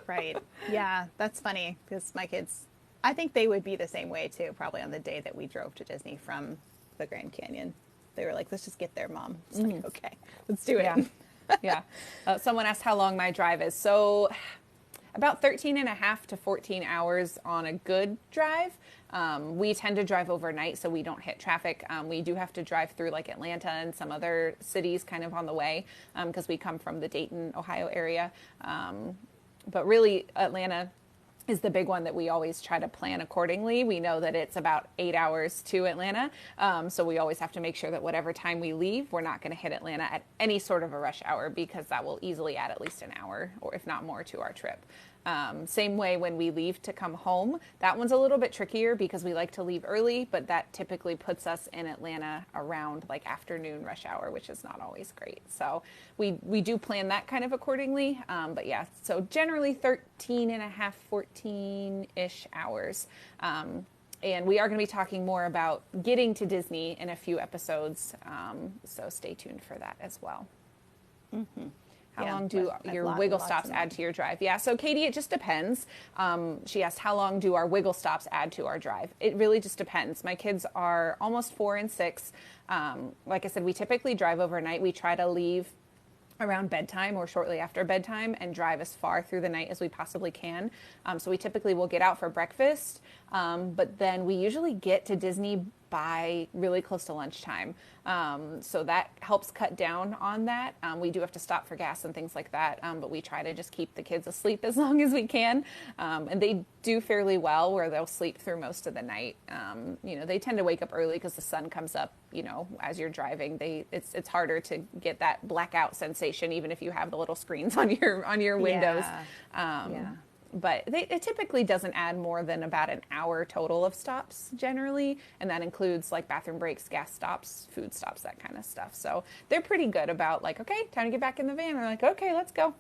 Right. Yeah, that's funny because my kids, I think they would be the same way too, probably on the day that we drove to Disney from the Grand Canyon. They were like, let's just get there, Mom. It's like, okay, let's do it. Yeah. Yeah. Someone asked how long my drive is. So about 13 and a half to 14 hours on a good drive. We tend to drive overnight so we don't hit traffic. We do have to drive through like Atlanta and some other cities kind of on the way because we come from the Dayton, Ohio area. But really, Atlanta is the big one that we always try to plan accordingly. We know that it's about 8 hours to Atlanta. So we always have to make sure that whatever time we leave, we're not going to hit Atlanta at any sort of a rush hour because that will easily add at least an hour or if not more to our trip. Same way when we leave to come home. That one's a little bit trickier because we like to leave early, but that typically puts us in Atlanta around like afternoon rush hour, which is not always great. So we do plan that kind of accordingly. But yeah, so generally 13 and a half, 14-ish hours. And we are going to be talking more about getting to Disney in a few episodes. So stay tuned for that as well. Mm-hmm. How long do your wiggle stops add to your drive? Yeah, so Katie, it just depends. She asked, how long do our wiggle stops add to our drive? It really just depends. My kids are almost 4 and 6. Like I said, we typically drive overnight. We try to leave around bedtime or shortly after bedtime and drive as far through the night as we possibly can. So we typically will get out for breakfast, but then we usually get to Disney by really close to lunchtime. So that helps cut down on that. We do have to stop for gas and things like that, but we try to just keep the kids asleep as long as we can. And they do fairly well where they'll sleep through most of the night. They tend to wake up early because the sun comes up, as you're driving. It's harder to get that blackout sensation, even if you have the little screens on your windows. Yeah. But it typically doesn't add more than about an hour total of stops generally. And that includes like bathroom breaks, gas stops, food stops, that kind of stuff. So they're pretty good about like, okay, time to get back in the van. They're like, okay, let's go.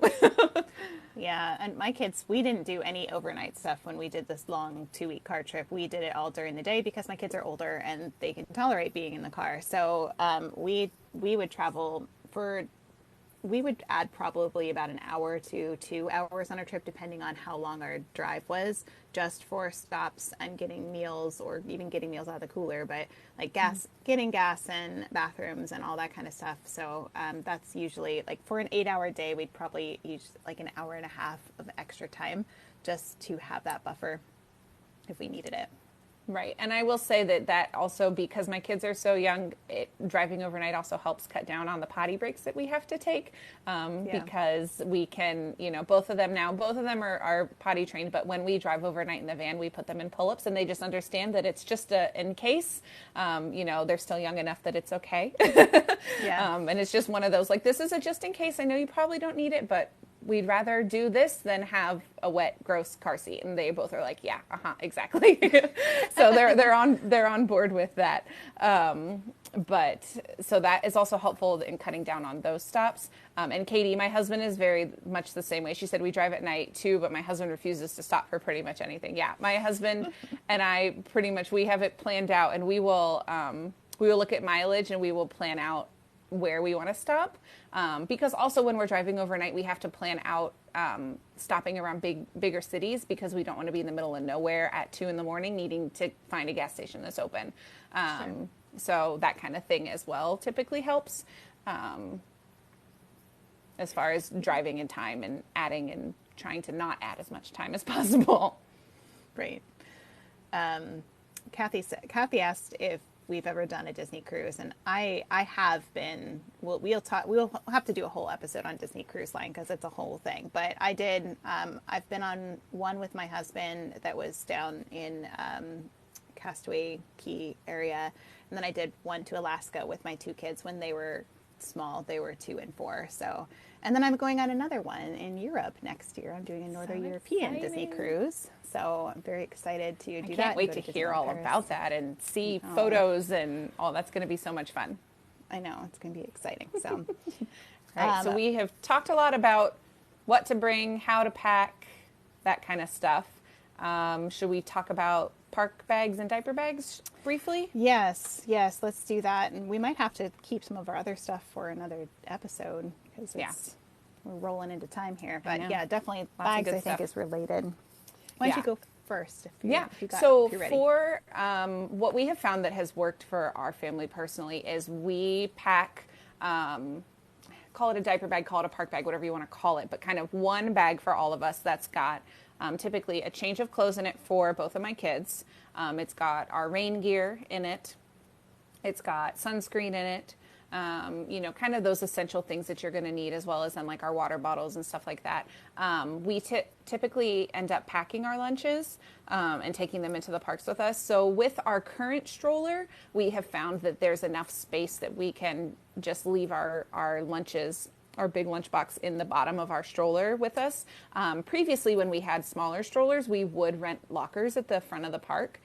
Yeah. And my kids, we didn't do any overnight stuff when we did this long 2-week car trip. We did it all during the day because my kids are older and they can tolerate being in the car. So we would travel for we would add probably about an hour to 2 hours on our trip, depending on how long our drive was, just for stops and getting meals, or even getting meals out of the cooler, but like getting gas and bathrooms and all that kind of stuff. So that's usually, like, for an 8-hour day, we'd probably use like an hour and a half of extra time just to have that buffer if we needed it. Right. And I will say that also, because my kids are so young, driving overnight also helps cut down on the potty breaks that we have to take, because we can, both of them are potty trained, but when we drive overnight in the van, we put them in pull-ups, and they just understand that it's just in case, they're still young enough that it's okay. And it's just one of those, like, this is a just in case. I know you probably don't need it, but we'd rather do this than have a wet, gross car seat. And they both are like, yeah, exactly. So they're on board with that. But so that is also helpful in cutting down on those stops. And Katie, my husband, is very much the same way. She said we drive at night too, but my husband refuses to stop for pretty much anything. Yeah, my husband and I we have it planned out, and we will look at mileage, and we will plan out where we want to stop, because also when we're driving overnight, we have to plan out stopping around bigger cities, because we don't want to be in the middle of nowhere at 2 a.m. needing to find a gas station that's open. Sure. So that kind of thing as well typically helps, as far as driving in time and adding and trying to not add as much time as possible. Right. Kathy asked if we've ever done a Disney cruise, and I have been. We'll have to do a whole episode on Disney Cruise Line, because it's a whole thing. But I did. I've been on one with my husband that was down in Castaway Key area, and then I did one to Alaska with my 2 kids when they were small. They were 2 and 4. So, and then I'm going on another one in Europe next year. I'm doing a Northern European Disney cruise. So I'm very excited to do that. I can't wait to hear all about that and see photos and all. That's going to be so much fun. I know, it's going to be exciting. So, all right. So we have talked a lot about what to bring, how to pack, that kind of stuff. Should we talk about park bags and diaper bags briefly? Yes, let's do that. And we might have to keep some of our other stuff for another episode, because we're rolling into time here. But yeah, definitely bags, I think, is related. Why don't you go first? If you're ready. For what we have found that has worked for our family personally is we pack, call it a diaper bag, call it a park bag, whatever you want to call it, but kind of one bag for all of us that's got typically a change of clothes in it for both of my kids. It's got our rain gear in it. It's got sunscreen in it. Kind of those essential things that you're going to need, as well as then like our water bottles and stuff like that. We typically end up packing our lunches and taking them into the parks with us. So with our current stroller, we have found that there's enough space that we can just leave our lunches, our big lunchbox, in the bottom of our stroller with us. Previously, when we had smaller strollers, we would rent lockers at the front of the park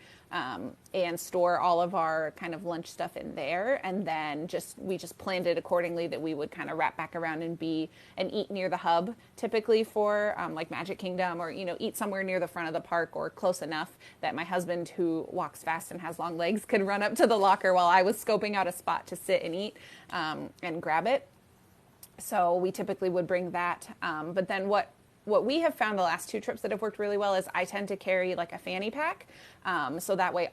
and store all of our kind of lunch stuff in there. And then we just planned it accordingly that we would kind of wrap back around and eat near the hub, typically for like Magic Kingdom, or, eat somewhere near the front of the park or close enough that my husband, who walks fast and has long legs, could run up to the locker while I was scoping out a spot to sit and eat and grab it. So we typically would bring that. But then what we have found the last 2 trips that have worked really well is I tend to carry like a fanny pack. So that way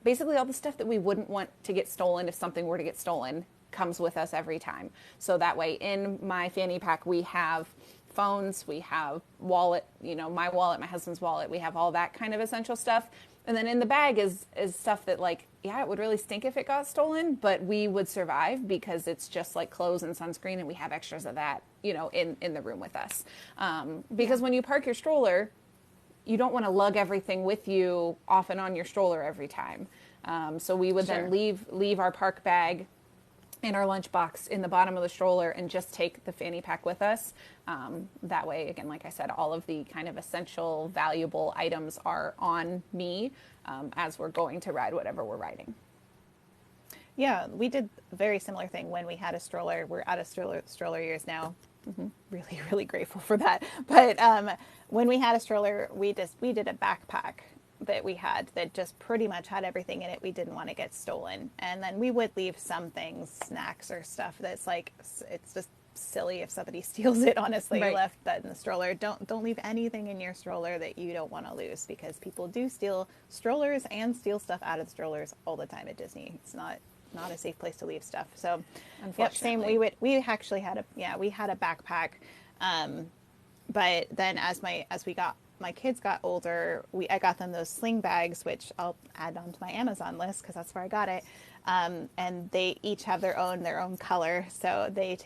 basically all the stuff that we wouldn't want to get stolen if something were to get stolen comes with us every time. So that way in my fanny pack, we have phones, we have wallet, my wallet, my husband's wallet, we have all that kind of essential stuff. And then in the bag is stuff that, like, it would really stink if it got stolen, but we would survive because it's just like clothes and sunscreen, and we have extras of that, in the room with us. Because when you park your stroller, you don't want to lug everything with you off and on your stroller every time. So we would then leave our park bag in our lunchbox in the bottom of the stroller and just take the fanny pack with us. That way, again, like I said, all of the kind of essential, valuable items are on me as we're going to ride whatever we're riding. Yeah, we did a very similar thing when we had a stroller. We're out of stroller years now. Mm-hmm. Really, really grateful for that. But when we had a stroller, we did a backpack that we had that just pretty much had everything in it we didn't want to get stolen. And then we would leave some things, snacks or stuff that's like, it's just silly if somebody steals it, honestly. Right. Left that in the stroller. Don't leave anything in your stroller that you don't want to lose, because people do steal strollers and steal stuff out of the strollers all the time at Disney. It's not a safe place to leave stuff. So yep, same. We actually had a backpack, but then as my kids got older, I got them those sling bags, which I'll add onto my Amazon list because that's where I got it. And they each have their own color. So they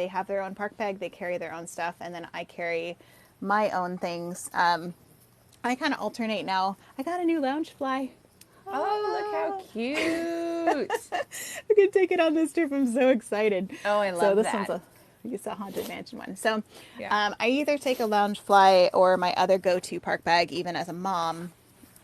have their own park bag. They carry their own stuff, and then I carry my own things. I kind of alternate now. I got a new Loungefly. Oh, look how cute! I can take it on this trip. I'm so excited. Oh, I love so this that. It's a Haunted Mansion one. So Yeah. I either take a Loungefly or my other go-to park bag. Even as a mom,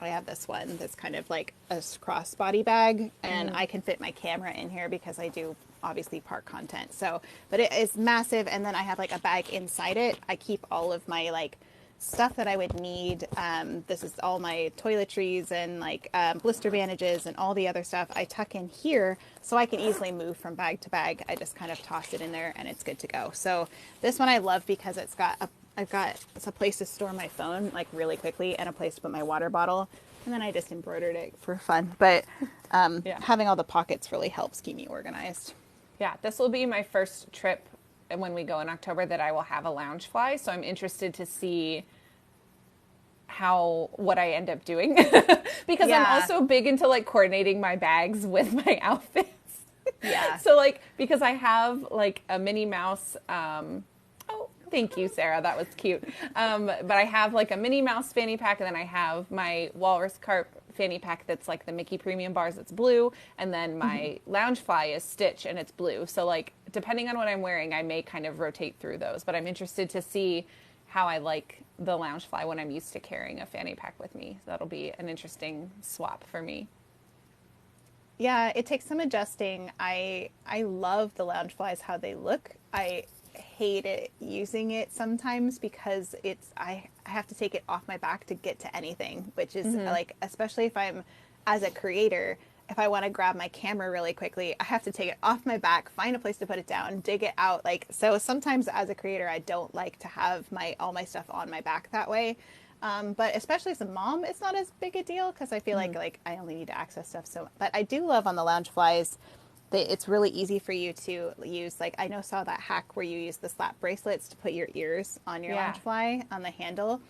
I have this one that's kind of like a crossbody bag, and I can fit my camera in here because I do obviously park content. So, but it is massive, and then I have like a bag inside it. I keep all of my like stuff that I would need. This is all my toiletries and like blister bandages and all the other stuff I tuck in here so I can easily move from bag to bag. I just kind of toss it in there and it's good to go. So this one I love because it's a place to store my phone like really quickly and a place to put my water bottle. And then I just embroidered it for fun. But having all the pockets really helps keep me organized. Yeah, this will be my first trip when we go in October that I will have a Loungefly. So I'm interested to see what I end up doing because I'm also big into like coordinating my bags with my outfits. Yeah. So like, because I have like a Minnie Mouse, thank you, Sarah. That was cute. But I have like a Minnie Mouse fanny pack, and then I have my Walrus Carp fanny pack that's like the Mickey Premium Bars, it's blue, and then my Loungefly is Stitch and it's blue. So like, depending on what I'm wearing, I may kind of rotate through those. But I'm interested to see how I like the Loungefly when I'm used to carrying a fanny pack with me. So that'll be an interesting swap for me. Yeah, it takes some adjusting. I love the Loungeflies, how they look. I hate it using it sometimes because I have to take it off my back to get to anything, which is like, especially if I'm as a creator, if I want to grab my camera really quickly, I have to take it off my back, find a place to put it down, dig it out. Like, so sometimes as a creator, I don't like to have all my stuff on my back that way. But especially as a mom, it's not as big a deal because I feel like I only need to access stuff. So, but I do love on the Loungeflies, it's really easy for you to use. Like, I saw that hack where you use the slap bracelets to put your ears on your Loungefly on the handle.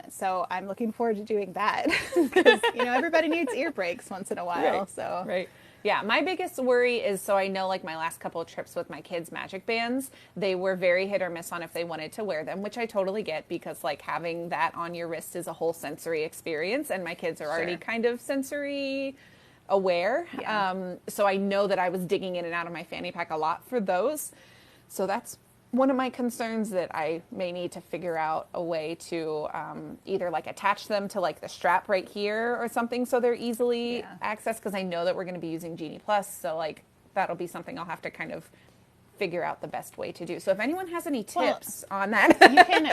So I'm looking forward to doing that because, everybody needs ear breaks once in a while. Right. So, right. Yeah. My biggest worry is, so I know like my last couple of trips with my kids' magic bands, they were very hit or miss on if they wanted to wear them, which I totally get because like having that on your wrist is a whole sensory experience. And my kids are already kind of sensory aware. Yeah. So I know that I was digging in and out of my fanny pack a lot for those. So that's one of my concerns, that I may need to figure out a way to either like attach them to like the strap right here or something so they're easily accessed, because I know that we're going to be using Genie Plus. So like that'll be something I'll have to kind of figure out the best way to do. So if anyone has any tips on that. You can.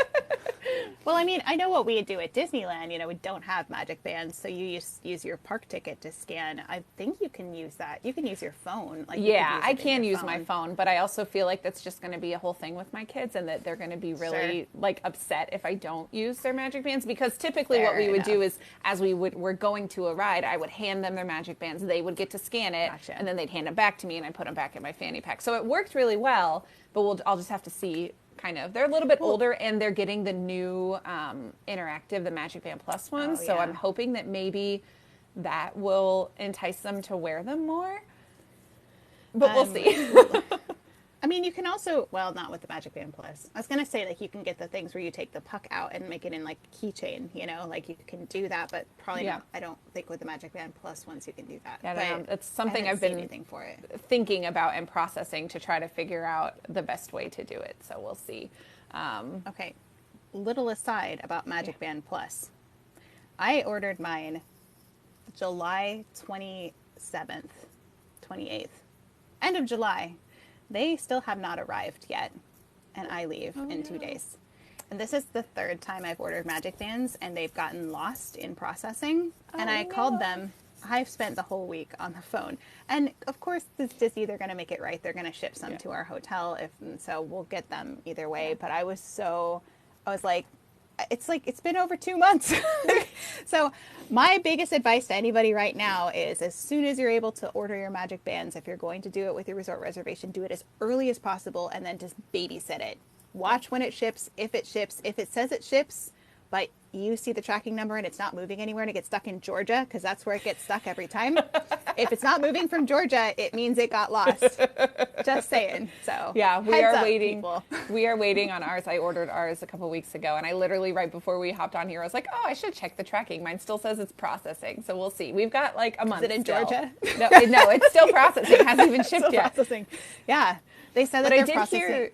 Well, I mean, I know what we do at Disneyland. We don't have magic bands, so you use your park ticket to scan. I think you can use that. You can use your phone. Like, I can use my phone, but I also feel like that's just going to be a whole thing with my kids, and that they're going to be really like upset if I don't use their magic bands, because typically what we would do is, as we're going to a ride, I would hand them their magic bands. They would get to scan it, and then they'd hand them back to me, and I put them back in my fanny pack. So it worked really well, but I'll just have to see. Kind of, they're a little bit older, and they're getting the new interactive, the Magic Band Plus ones. So I'm hoping that maybe that will entice them to wear them more. But we'll see. I mean, you can also, well, not with the Magic Band Plus. I was going to say, like, you can get the things where you take the puck out and make it in, like, keychain, like, you can do that, but probably not. I don't think with the Magic Band Plus ones you can do that. Yeah, it's something I've been thinking about and processing to try to figure out the best way to do it. So we'll see. Okay. Little aside about Magic Band Plus. I ordered mine July 27th, 28th. End of July. They still have not arrived yet, and I leave in 2 days. And this is the third time I've ordered Magic Bands, and they've gotten lost in processing. And I no. called them. I've spent the whole week on the phone. And of course, this Disney, they're going to make it right. They're going to ship some to our hotel. So we'll get them either way. But I was like, it's been over 2 months. So my biggest advice to anybody right now is, as soon as you're able to order your Magic Bands, if you're going to do it with your resort reservation, do it as early as possible and then just babysit it. Watch when it ships, if it ships. If it says it ships, but you see the tracking number and it's not moving anywhere and it gets stuck in Georgia, because that's where it gets stuck every time. If it's not moving from Georgia, it means it got lost. Just saying. So yeah, we heads are up, waiting. people. We are waiting on ours. I ordered ours a couple weeks ago, and I literally, right before we hopped on here, I was like, oh, I should check the tracking. Mine still says it's processing, so we'll see. We've got like a month. Is it in still. Georgia? No, it's still processing. It hasn't even shipped Still yet. processing. Yeah, they said that But they're processing.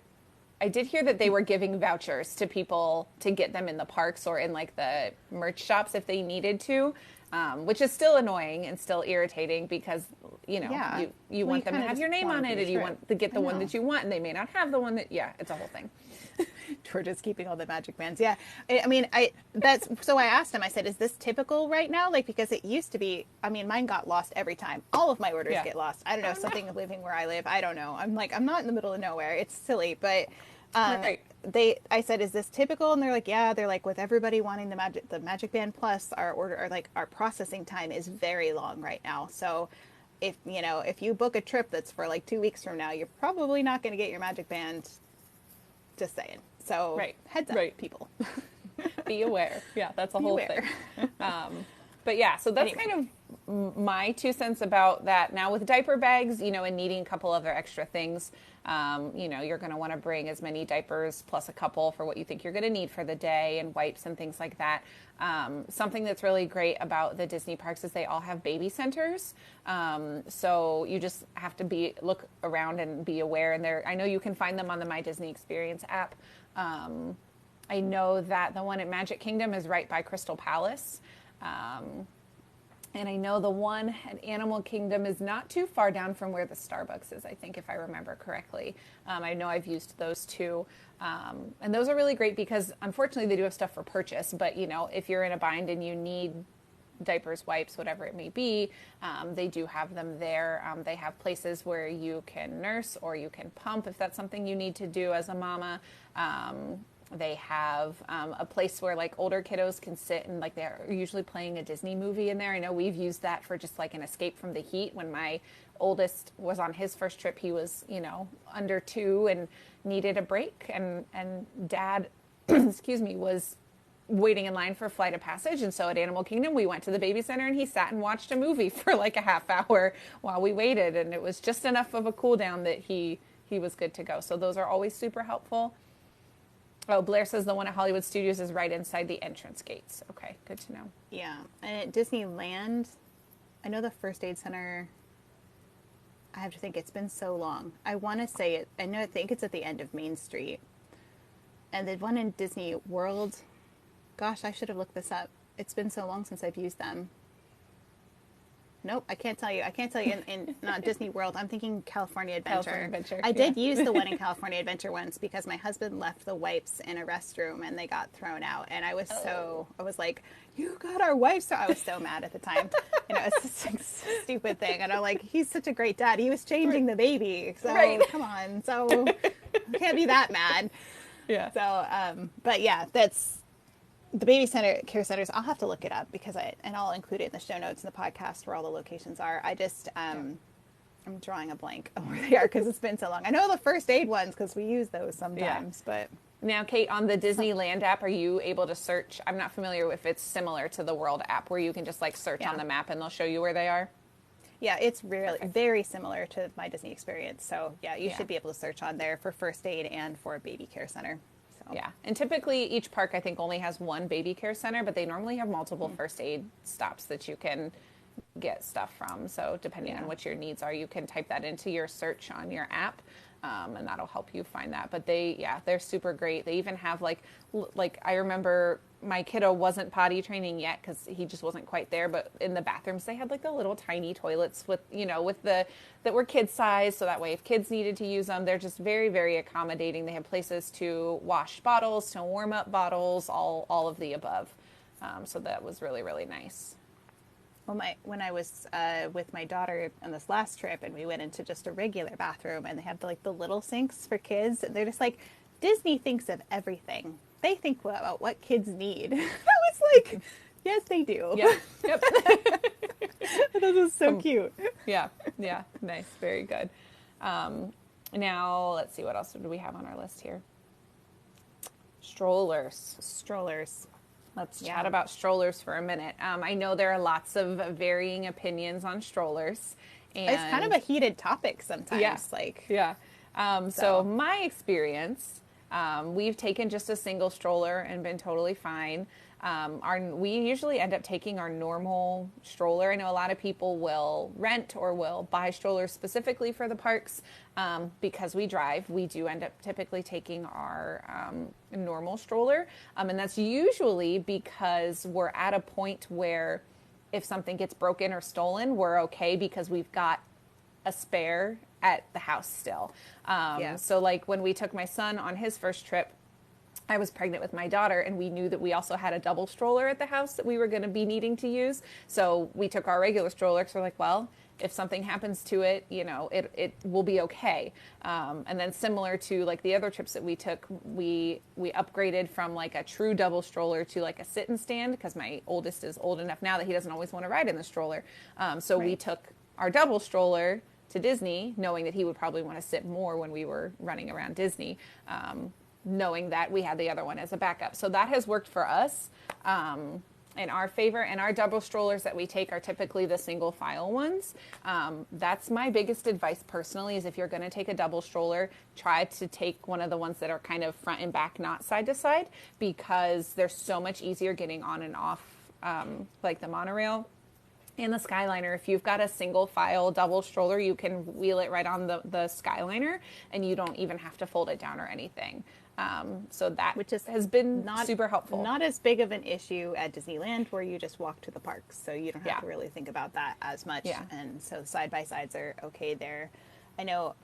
I did hear that they were giving vouchers to people to get them in the parks or in like the merch shops if they needed to, which is still annoying and still irritating because, you want them to have your name on it and you want to get the one that you want and they may not have the one that, it's a whole thing. Georgia's keeping all the Magic Bands. Yeah. So I asked him, I said, is this typical right now? Like, because it used to be, mine got lost every time. All of my orders get lost. I don't know, something living where I live. I don't know. I'm not in the middle of nowhere. It's silly, but I said, is this typical? And they're like, yeah, they're like, with everybody wanting the Magic Band Plus, our processing time is very long right now. So if you book a trip that's for like 2 weeks from now, you're probably not going to get your Magic Band. Just saying. So heads up, people. Be aware. Yeah, that's a whole thing. But yeah, so that's kind of my 2 cents about that. Now with diaper bags, and needing a couple other extra things, you're going to want to bring as many diapers plus a couple for what you think you're going to need for the day, and wipes and things like that. Something that's really great about the Disney parks is they all have baby centers. So you just have to look around and be aware. And I know you can find them on the My Disney Experience app. I know that the one at Magic Kingdom is right by Crystal Palace. And I know the one at Animal Kingdom is not too far down from where the Starbucks is, I think, if I remember correctly. I know I've used those too. And those are really great because, unfortunately, they do have stuff for purchase. But, if you're in a bind and you need diapers, wipes, whatever it may be, they do have them there. They have places where you can nurse or you can pump if that's something you need to do as a mama. They have a place where like older kiddos can sit and like they're usually playing a Disney movie in there. I know we've used that for just like an escape from the heat. When my oldest was on his first trip, he was, under 2 and needed a break. And Dad, excuse me, was waiting in line for Flight of Passage. And so at Animal Kingdom, we went to the baby center and he sat and watched a movie for like a half hour while we waited. And it was just enough of a cool down that he was good to go. So those are always super helpful. Oh, Blair says the one at Hollywood Studios is right inside the entrance gates. Okay, good to know. Yeah. And at Disneyland, I know the First Aid Center, I have to think, it's been so long. I want to say it. I think it's at the end of Main Street. And the one in Disney World, gosh, I should have looked this up. It's been so long since I've used them. Nope, I can't tell you. In not Disney World. I'm thinking California Adventure. I did use the one in California Adventure once because my husband left the wipes in a restroom and they got thrown out. And I was I was like, you got our wipes. So I was so mad at the time. It's just like a stupid thing. And I'm like, he's such a great dad. He was changing the baby. So come on. So I can't be that mad. Yeah. So, but yeah, that's the baby care centers. I'll have to look it up because and I'll include it in the show notes in the podcast where all the locations are. I just, I'm drawing a blank on where they are because it's been so long. I know the first aid ones because we use those sometimes, but. Now, Kate, on the Disneyland app, are you able to search? I'm not familiar if it's similar to the World app where you can just like search on the map and they'll show you where they are. Yeah, it's really very similar to My Disney Experience. So yeah, you should be able to search on there for first aid and for a baby care center. Yeah, and typically each park I think only has one baby care center, but they normally have multiple first aid stops that you can get stuff from. So depending on what your needs are, you can type that into your search on your app, and that'll help you find that. But they're super great. They even have like I remember my kiddo wasn't potty training yet because he just wasn't quite there. But in the bathrooms, they had like the little tiny toilets with, that were kid size. So that way, if kids needed to use them, they're just very, very accommodating. They have places to wash bottles, to warm up bottles, all of the above. So that was really, really nice. Well, when I was with my daughter on this last trip, and we went into just a regular bathroom, and they have the little sinks for kids, and they're just like, Disney thinks of everything. They think about what kids need. I was like, yes, they do. Yep. Yep. That was so cute. Yeah. Yeah. Nice. Very good. Now let's see, what else do we have on our list here? Strollers. Let's chat about strollers for a minute. I know there are lots of varying opinions on strollers. And it's kind of a heated topic sometimes. Yeah. So my experience, we've taken just a single stroller and been totally fine. We usually end up taking our normal stroller. I know a lot of people will rent or will buy strollers specifically for the parks. Because we drive, we do end up typically taking our normal stroller. And that's usually because we're at a point where if something gets broken or stolen, we're okay because we've got a spare at the house still. So like when we took my son on his first trip, I was pregnant with my daughter, and we knew that we also had a double stroller at the house that we were going to be needing to use. So we took our regular stroller, because we're like, well, if something happens to it, it will be okay. And then similar to like the other trips that we took, we upgraded from like a true double stroller to like a sit and stand, because my oldest is old enough now that he doesn't always want to ride in the stroller. We took our double stroller to Disney, knowing that he would probably want to sit more when we were running around Disney. Knowing that we had the other one as a backup. So that has worked for us in our favor. And our double strollers that we take are typically the single file ones. That's my biggest advice personally, is if you're going to take a double stroller, try to take one of the ones that are kind of front and back, not side to side, because they're so much easier getting on and off like the monorail. And the Skyliner, if you've got a single file double stroller, you can wheel it right on the Skyliner, and you don't even have to fold it down or anything. So that has been super helpful. Not as big of an issue at Disneyland, where you just walk to the parks, so you don't have to really think about that as much. Yeah. And so side by sides are okay there. I know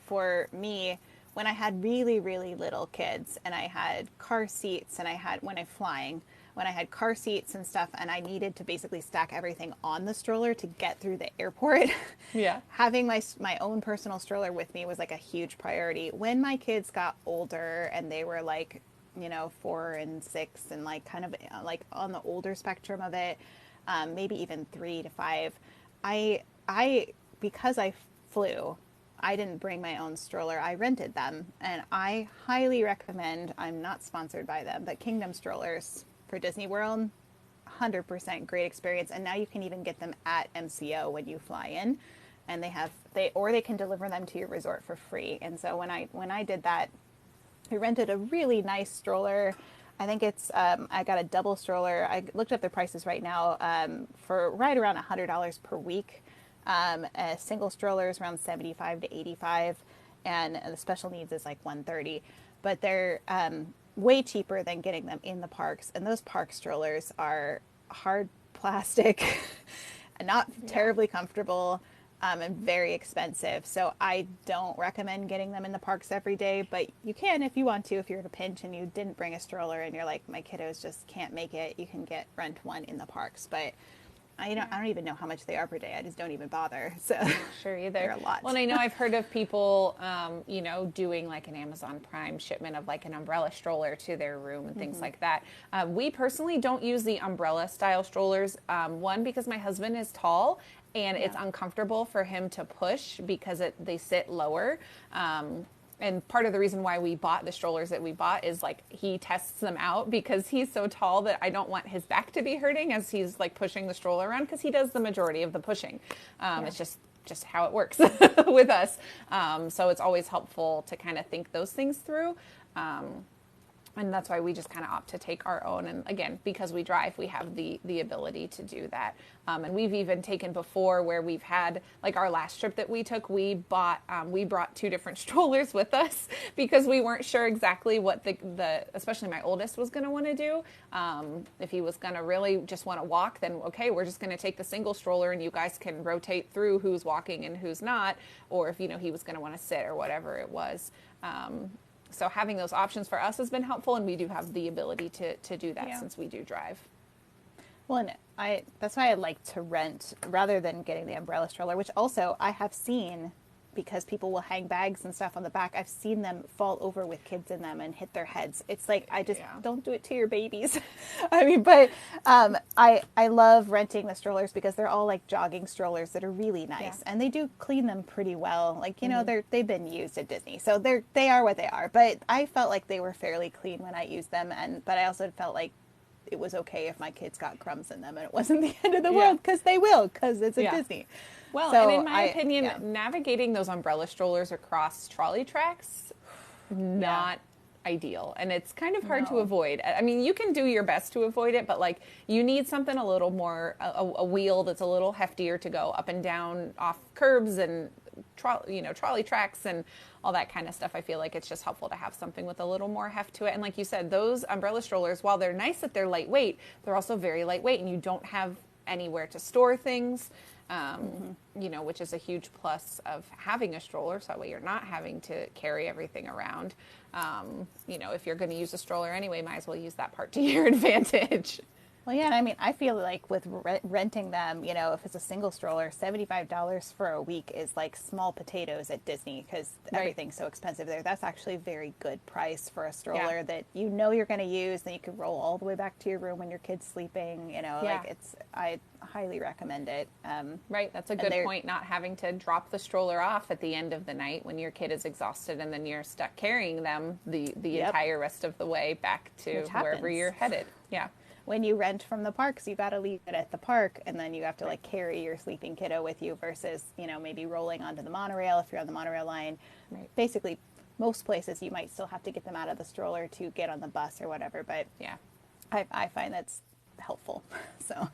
for me, when I had really, really little kids, and I had car seats, and when I had car seats and stuff, and I needed to basically stack everything on the stroller to get through the airport. Yeah. Having my own personal stroller with me was like a huge priority. When my kids got older and they were like, 4 and 6 and like kind of like on the older spectrum of it, maybe even 3 to 5, because I flew, I didn't bring my own stroller. I rented them, and I highly recommend, I'm not sponsored by them, but Kingdom strollers for Disney World, 100% great experience. And now you can even get them at MCO when you fly in, and they can deliver them to your resort for free. And so when I did that, I rented a really nice stroller. I think it's I got a double stroller. I looked up the prices right now for right around $100 per week. A single stroller is around $75 to $85, and the special needs is like $130. But they're way cheaper than getting them in the parks. And those park strollers are hard plastic and not terribly comfortable, and very expensive. So I don't recommend getting them in the parks every day, but you can if you want to. If you're in a pinch and you didn't bring a stroller and you're like, my kiddos just can't make it, you can rent one in the parks. But I don't even know how much they are per day. I just don't even bother. So I'm not sure either. They're a lot. Well, and I know I've heard of people, doing like an Amazon Prime shipment of like an umbrella stroller to their room and things like that. We personally don't use the umbrella style strollers. One, because my husband is tall, and it's uncomfortable for him to push because they sit lower. And part of the reason why we bought the strollers that we bought is like he tests them out because he's so tall that I don't want his back to be hurting as he's like pushing the stroller around, because he does the majority of the pushing. It's just how it works with us. So it's always helpful to kind of think those things through. And that's why we just kind of opt to take our own. And again, because we drive, we have the ability to do that. And we've even taken before where we've had, like our last trip that we took, we brought 2 different strollers with us because we weren't sure exactly what the especially my oldest was going to want to do. If he was going to really just want to walk, then okay, we're just going to take the single stroller and you guys can rotate through who's walking and who's not. Or if, he was going to want to sit or whatever it was. So having those options for us has been helpful, and we do have the ability to do that since we do drive. Well, and that's why I like to rent rather than getting the umbrella stroller, which also I have seen, because people will hang bags and stuff on the back. I've seen them fall over with kids in them and hit their heads. It's like, I just don't do it to your babies. I mean, but I love renting the strollers because they're all like jogging strollers that are really nice, and they do clean them pretty well. Like, they've been used at Disney, so they are what they are. But I felt like they were fairly clean when I used them, but I also felt like it was okay if my kids got crumbs in them, and it wasn't the end of the world, because they will, because it's at Disney. Well, and in my opinion, navigating those umbrella strollers across trolley tracks, not ideal. And it's kind of hard to avoid. I mean, you can do your best to avoid it, but like you need something a little more, a wheel that's a little heftier to go up and down off curbs and trolley tracks and all that kind of stuff. I feel like it's just helpful to have something with a little more heft to it. And like you said, those umbrella strollers, while they're nice that they're lightweight, they're also very lightweight, and you don't have anywhere to store things. Which is a huge plus of having a stroller. So that way you're not having to carry everything around. If you're going to use a stroller anyway, might as well use that part to your advantage. Well, yeah, I mean, I feel like with renting them, if it's a single stroller, $75 for a week is like small potatoes at Disney, because everything's so expensive there. That's actually a very good price for a stroller that you're going to use, then you can roll all the way back to your room when your kid's sleeping. I highly recommend it. Right, that's a good point, not having to drop the stroller off at the end of the night when your kid is exhausted, and then you're stuck carrying them the entire rest of the way back to wherever you're headed. Yeah. When you rent from the parks, you got to leave it at the park, and then you have to like carry your sleeping kiddo with you versus, maybe rolling onto the monorail if you're on the monorail line. Right. Basically, most places you might still have to get them out of the stroller to get on the bus or whatever, but I find that's helpful. So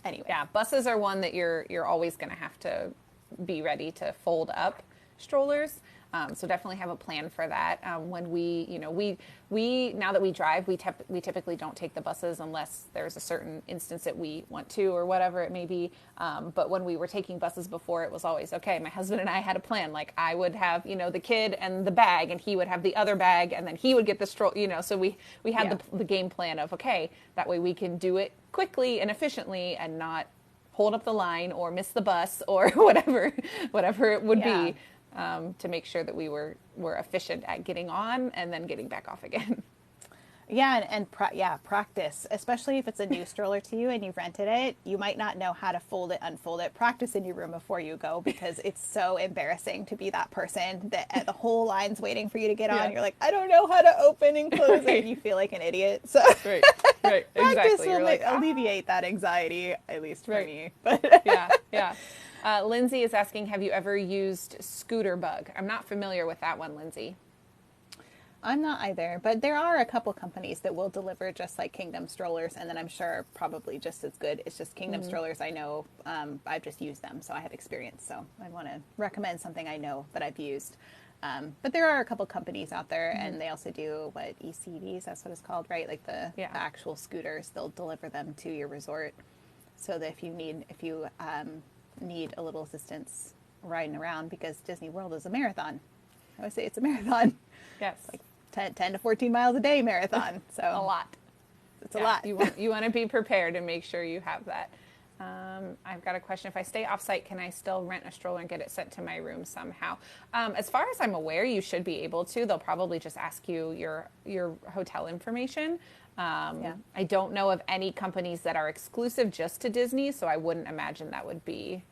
anyway. Yeah, buses are one that you're always going to have to be ready to fold up strollers. So definitely have a plan for that. When we now that we drive, we typically don't take the buses unless there's a certain instance that we want to or whatever it may be. But when we were taking buses before, it was always, okay, my husband and I had a plan. Like I would have, the kid and the bag, and he would have the other bag, and then he would get the stroller, so we had the game plan of, okay, that way we can do it quickly and efficiently and not hold up the line or miss the bus or whatever it would be. To make sure that we were efficient at getting on and then getting back off again. Yeah, and practice, especially if it's a new stroller to you and you've rented it. You might not know how to fold it, unfold it. Practice in your room before you go, because it's so embarrassing to be that person that the whole line's waiting for you to get on. You're like, I don't know how to open and close it. And you feel like an idiot. So right, practice exactly. will You're alleviate that anxiety, at least for me. But yeah. Lindsay is asking, have you ever used Scooter Bug? I'm not familiar with that one, Lindsay. I'm not either, but there are a couple companies that will deliver just like Kingdom strollers, and then I'm sure probably just as good. It's just Kingdom strollers I know. I've just used them, so I have experience. So I want to recommend something I know that I've used. But there are a couple companies out there, and they also do ECVs, that's what it's called, right? Like the actual scooters, they'll deliver them to your resort, so that if you need a little assistance riding around, because Disney World is a marathon. I would say it's a marathon. Yes. Like 10 to 14 miles a day marathon. So a lot. It's a lot. You want to be prepared and make sure you have that. I've got a question. If I stay off-site, can I still rent a stroller and get it sent to my room somehow? As far as I'm aware, you should be able to. They'll probably just ask you your hotel information. I don't know of any companies that are exclusive just to Disney, so I wouldn't imagine that would be.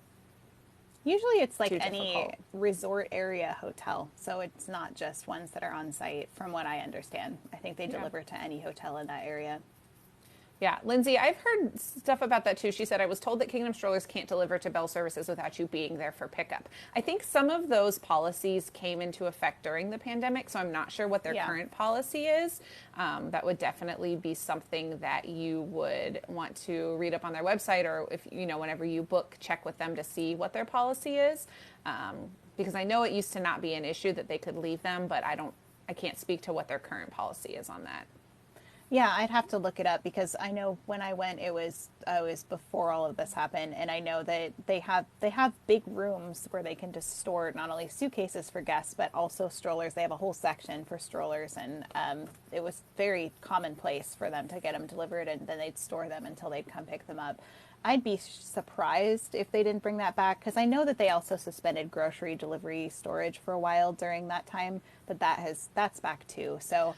Usually it's like any resort area hotel, so it's not just ones that are on site, from what I understand. I think they deliver to any hotel in that area. Yeah, Lindsay, I've heard stuff about that too. She said, I was told that Kingdom Strollers can't deliver to Bell Services without you being there for pickup. I think some of those policies came into effect during the pandemic, so I'm not sure what their current policy is. That would definitely be something that you would want to read up on their website, or if, whenever you book, check with them to see what their policy is. Because I know it used to not be an issue that they could leave them, but I can't speak to what their current policy is on that. Yeah, I'd have to look it up because I know when I went, it was before all of this happened, and I know that they have big rooms where they can just store not only suitcases for guests but also strollers. They have a whole section for strollers, and it was very commonplace for them to get them delivered, and then they'd store them until they'd come pick them up. I'd be surprised if they didn't bring that back because I know that they also suspended grocery delivery storage for a while during that time, but that's back too. So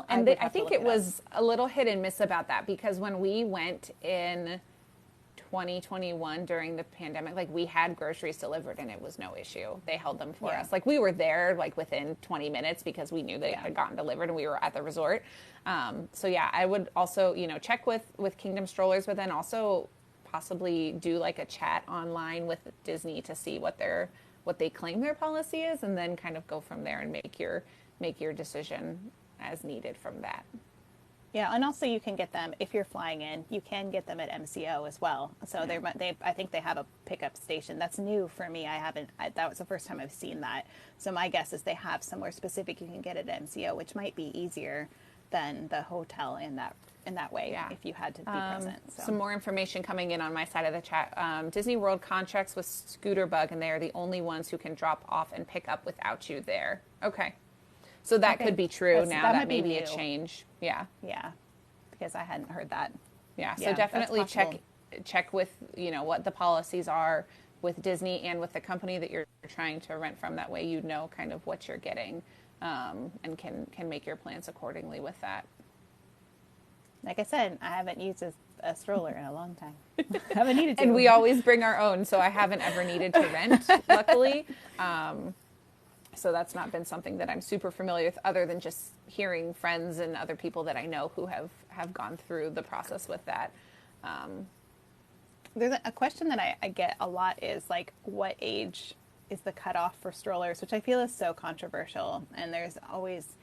I think it was a little hit and miss about that because when we went in 2021 during the pandemic, like we had groceries delivered and it was no issue. They held them for us. Like we were there like within 20 minutes because we knew they had gotten delivered and we were at the resort. I would also, check with Kingdom Strollers, but then also possibly do like a chat online with Disney to see what they claim their policy is, and then kind of go from there and make your decision as needed from that. Yeah, and also you can get them if you're flying in. You can get them at MCO as well. So I think they have a pickup station. That's new for me. That was the first time I've seen that. So my guess is they have somewhere specific you can get it at MCO, which might be easier than the hotel in that way if you had to be present. So. Some more information coming in on my side of the chat. Disney World contracts with Scooter Bug, and they are the only ones who can drop off and pick up without you there. Okay. So that could be true now. That may be a change. Yeah. Yeah. Because I hadn't heard that. Yeah. So definitely check with, what the policies are with Disney and with the company that you're trying to rent from. That way you know kind of what you're getting and can make your plans accordingly with that. Like I said, I haven't used a stroller in a long time. I haven't needed to. And we always bring our own, so I haven't ever needed to rent, luckily. So that's not been something that I'm super familiar with, other than just hearing friends and other people that I know who have gone through the process with that. There's a question that I get a lot is like, what age is the cutoff for strollers, which I feel is so controversial. And there's always,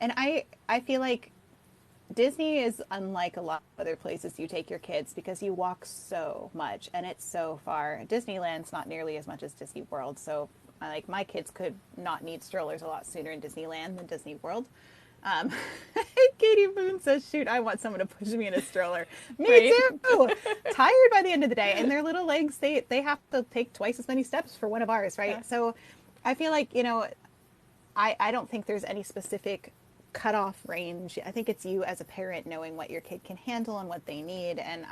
and I feel like Disney is unlike a lot of other places you take your kids because you walk so much and it's so far. Disneyland's not nearly as much as Disney World. So my kids could not need strollers a lot sooner in Disneyland than Disney World. Katie Boone says, shoot, I want someone to push me in a stroller. Me too. Tired by the end of the day. And their little legs, they have to take twice as many steps for one of ours, right? Yeah. So I feel like, I don't think there's any specific cutoff range. I think it's you as a parent knowing what your kid can handle and what they need. And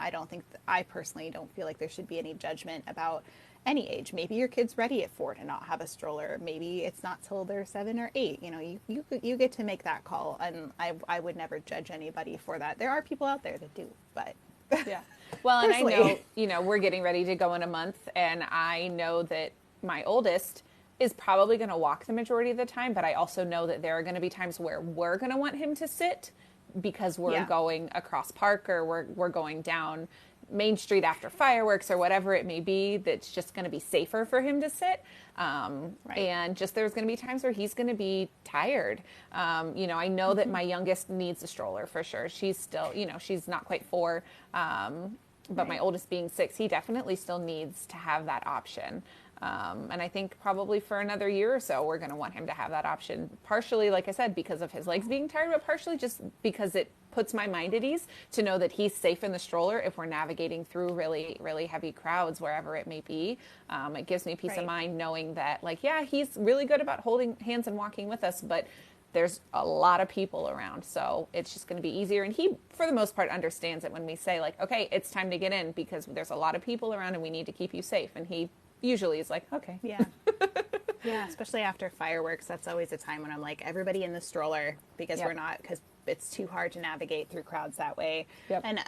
I personally don't feel like there should be any judgment about any age. Maybe your kid's ready at 4 to not have a stroller. Maybe it's not till they're 7 or 8. You get to make that call, and I would never judge anybody for that. There are people out there that do, but yeah. Well, and I know, we're getting ready to go in a month, and I know that my oldest is probably going to walk the majority of the time, but I also know that there are going to be times where we're going to want him to sit because we're going across park or we're going down Main Street after fireworks or whatever it may be, that's just going to be safer for him to sit. And just there's going to be times where he's going to be tired. I know that my youngest needs a stroller for sure. She's still, she's not quite 4. But my oldest being 6, he definitely still needs to have that option. And I think probably for another year or so, we're going to want him to have that option. Partially, like I said, because of his legs being tired, but partially just because it puts my mind at ease to know that he's safe in the stroller if we're navigating through really, really heavy crowds, wherever it may be. It gives me peace of mind knowing that, he's really good about holding hands and walking with us, but there's a lot of people around, so it's just going to be easier. And he, for the most part, understands it when we say, okay, it's time to get in because there's a lot of people around and we need to keep you safe. And he usually is like, okay. Yeah. Yeah, especially after fireworks. That's always a time when I'm like, everybody in the stroller because because it's too hard to navigate through crowds that way. Yep. And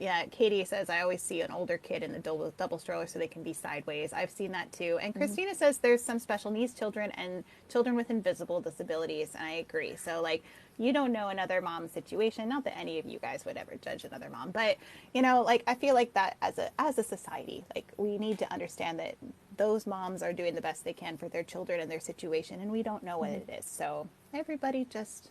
Yeah, Katie says, I always see an older kid in a double stroller so they can be sideways. I've seen that too. And Christina says there's some special needs children and children with invisible disabilities. And I agree. So, like, you don't know another mom's situation. Not that any of you guys would ever judge another mom. But, you know, like, I feel like that as a society, like, we need to understand that those moms are doing the best they can for their children and their situation. And we don't know what it is. So everybody just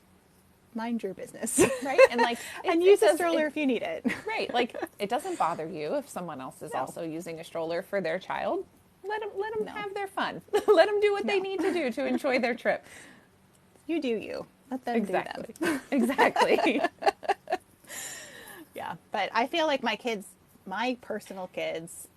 mind your business, right? And like, and use a stroller if you need it. Right. Like, it doesn't bother you if someone else is also using a stroller for their child. Let them have their fun. Let them do what they need to do to enjoy their trip. You do you. Let them do them. Exactly. Yeah. But I feel like my personal kids,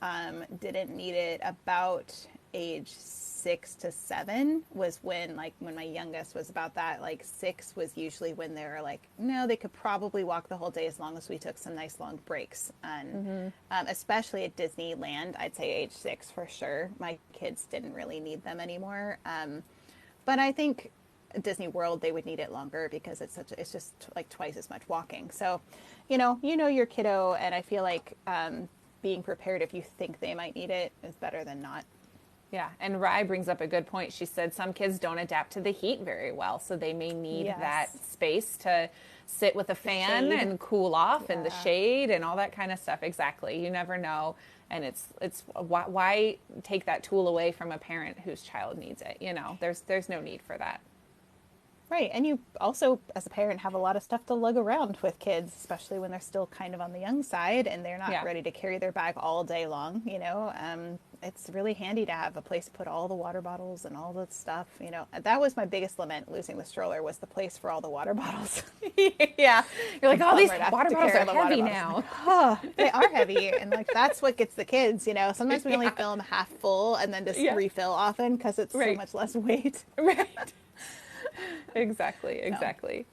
didn't need it about age 6 to 7 was when my youngest was about that. Like 6 was usually when they were like, no, they could probably walk the whole day as long as we took some nice long breaks. And especially at Disneyland, I'd say age 6 for sure. My kids didn't really need them anymore. But I think at Disney World they would need it longer because it's just like twice as much walking. So, you know your kiddo, and I feel like being prepared if you think they might need it is better than not. Yeah, and Rye brings up a good point. She said some kids don't adapt to the heat very well, so they may need that space to sit with a fan and cool off and the shade and all that kind of stuff. Exactly. You never know. And it's why take that tool away from a parent whose child needs it? You know, there's no need for that. Right. And you also, as a parent, have a lot of stuff to lug around with kids, especially when they're still kind of on the young side and they're not ready to carry their bag all day long. You know, it's really handy to have a place to put all the water bottles and all the stuff. You know, that was my biggest lament losing the stroller, was the place for all the water bottles. Yeah. You're like, these water bottles are heavy now. Oh, they are heavy. And like, that's what gets the kids, you know. Sometimes we only fill them half full and then just refill often because it's so much less weight. Right. Exactly.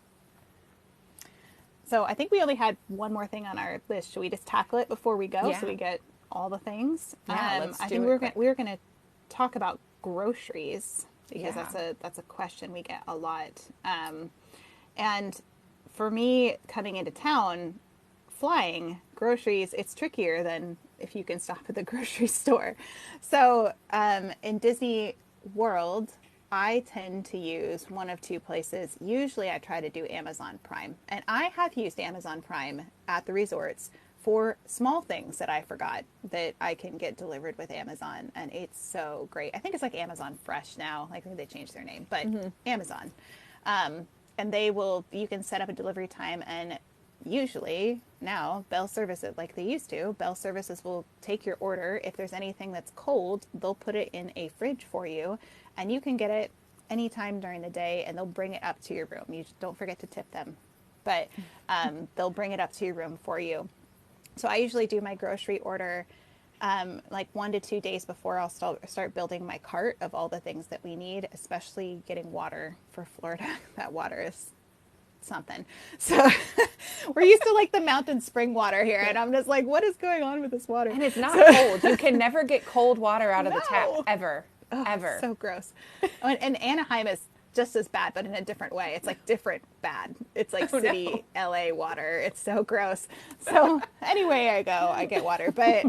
So I think we only had one more thing on our list. Should we just tackle it before we go so we get all the things? Let's I think we're going to talk about groceries because that's a question we get a lot. And for me, coming into town, flying groceries, it's trickier than if you can stop at the grocery store. So in Disney World, I tend to use one of two places. Usually I try to do Amazon Prime. And I have used Amazon Prime at the resorts for small things that I forgot that I can get delivered with Amazon. And it's so great. I think it's like Amazon Fresh now. Like maybe they changed their name, but Amazon. And you can set up a delivery time, and usually now Bell Services, like they used to, Bell Services will take your order. If there's anything that's cold, they'll put it in a fridge for you, and you can get it anytime during the day, and they'll bring it up to your room. You just don't forget to tip them, but they'll bring it up to your room for you. So I usually do my grocery order like 1 to 2 days before I'll start building my cart of all the things that we need, especially getting water for Florida. That water is something. So we're used to like the mountain spring water here, and I'm just like, what is going on with this water? And it's not cold. You can never get cold water out of the tap ever. Ever. So gross. And Anaheim is just as bad, but in a different way. It's like different bad. It's like city LA water. It's so gross. So anyway I go, I get water. But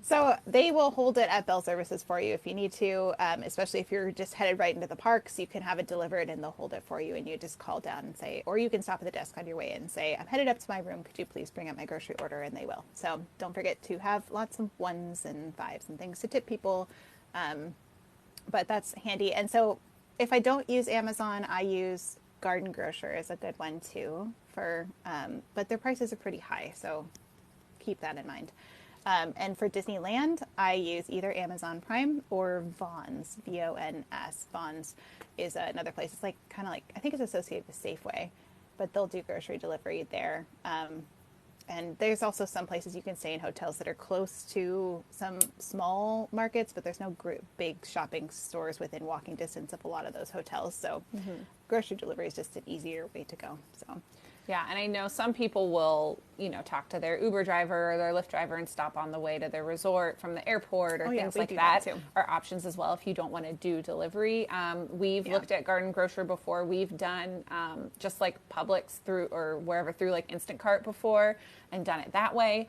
so they will hold it at Bell Services for you if you need to, especially if you're just headed right into the parks. You can have it delivered and they'll hold it for you, and you just call down and say, or you can stop at the desk on your way in and say, I'm headed up to my room. Could you please bring up my grocery order? And they will. So don't forget to have lots of 1s and 5s and things to tip people. But that's handy. And so if I don't use Amazon, I use Garden Grocer is a good one too but their prices are pretty high. So keep that in mind. And for Disneyland, I use either Amazon Prime or Vons, Vons. Vons is another place. It's like kind of like, I think it's associated with Safeway, but they'll do grocery delivery there. And there's also some places you can stay in hotels that are close to some small markets, but there's no big shopping stores within walking distance of a lot of those hotels. So grocery delivery is just an easier way to go. So. Yeah, and I know some people will, talk to their Uber driver or their Lyft driver and stop on the way to their resort from the airport or things like that are options as well if you don't want to do delivery. We've looked at Garden Grocery before. We've done just like Publix through or wherever through like Instacart before and done it that way.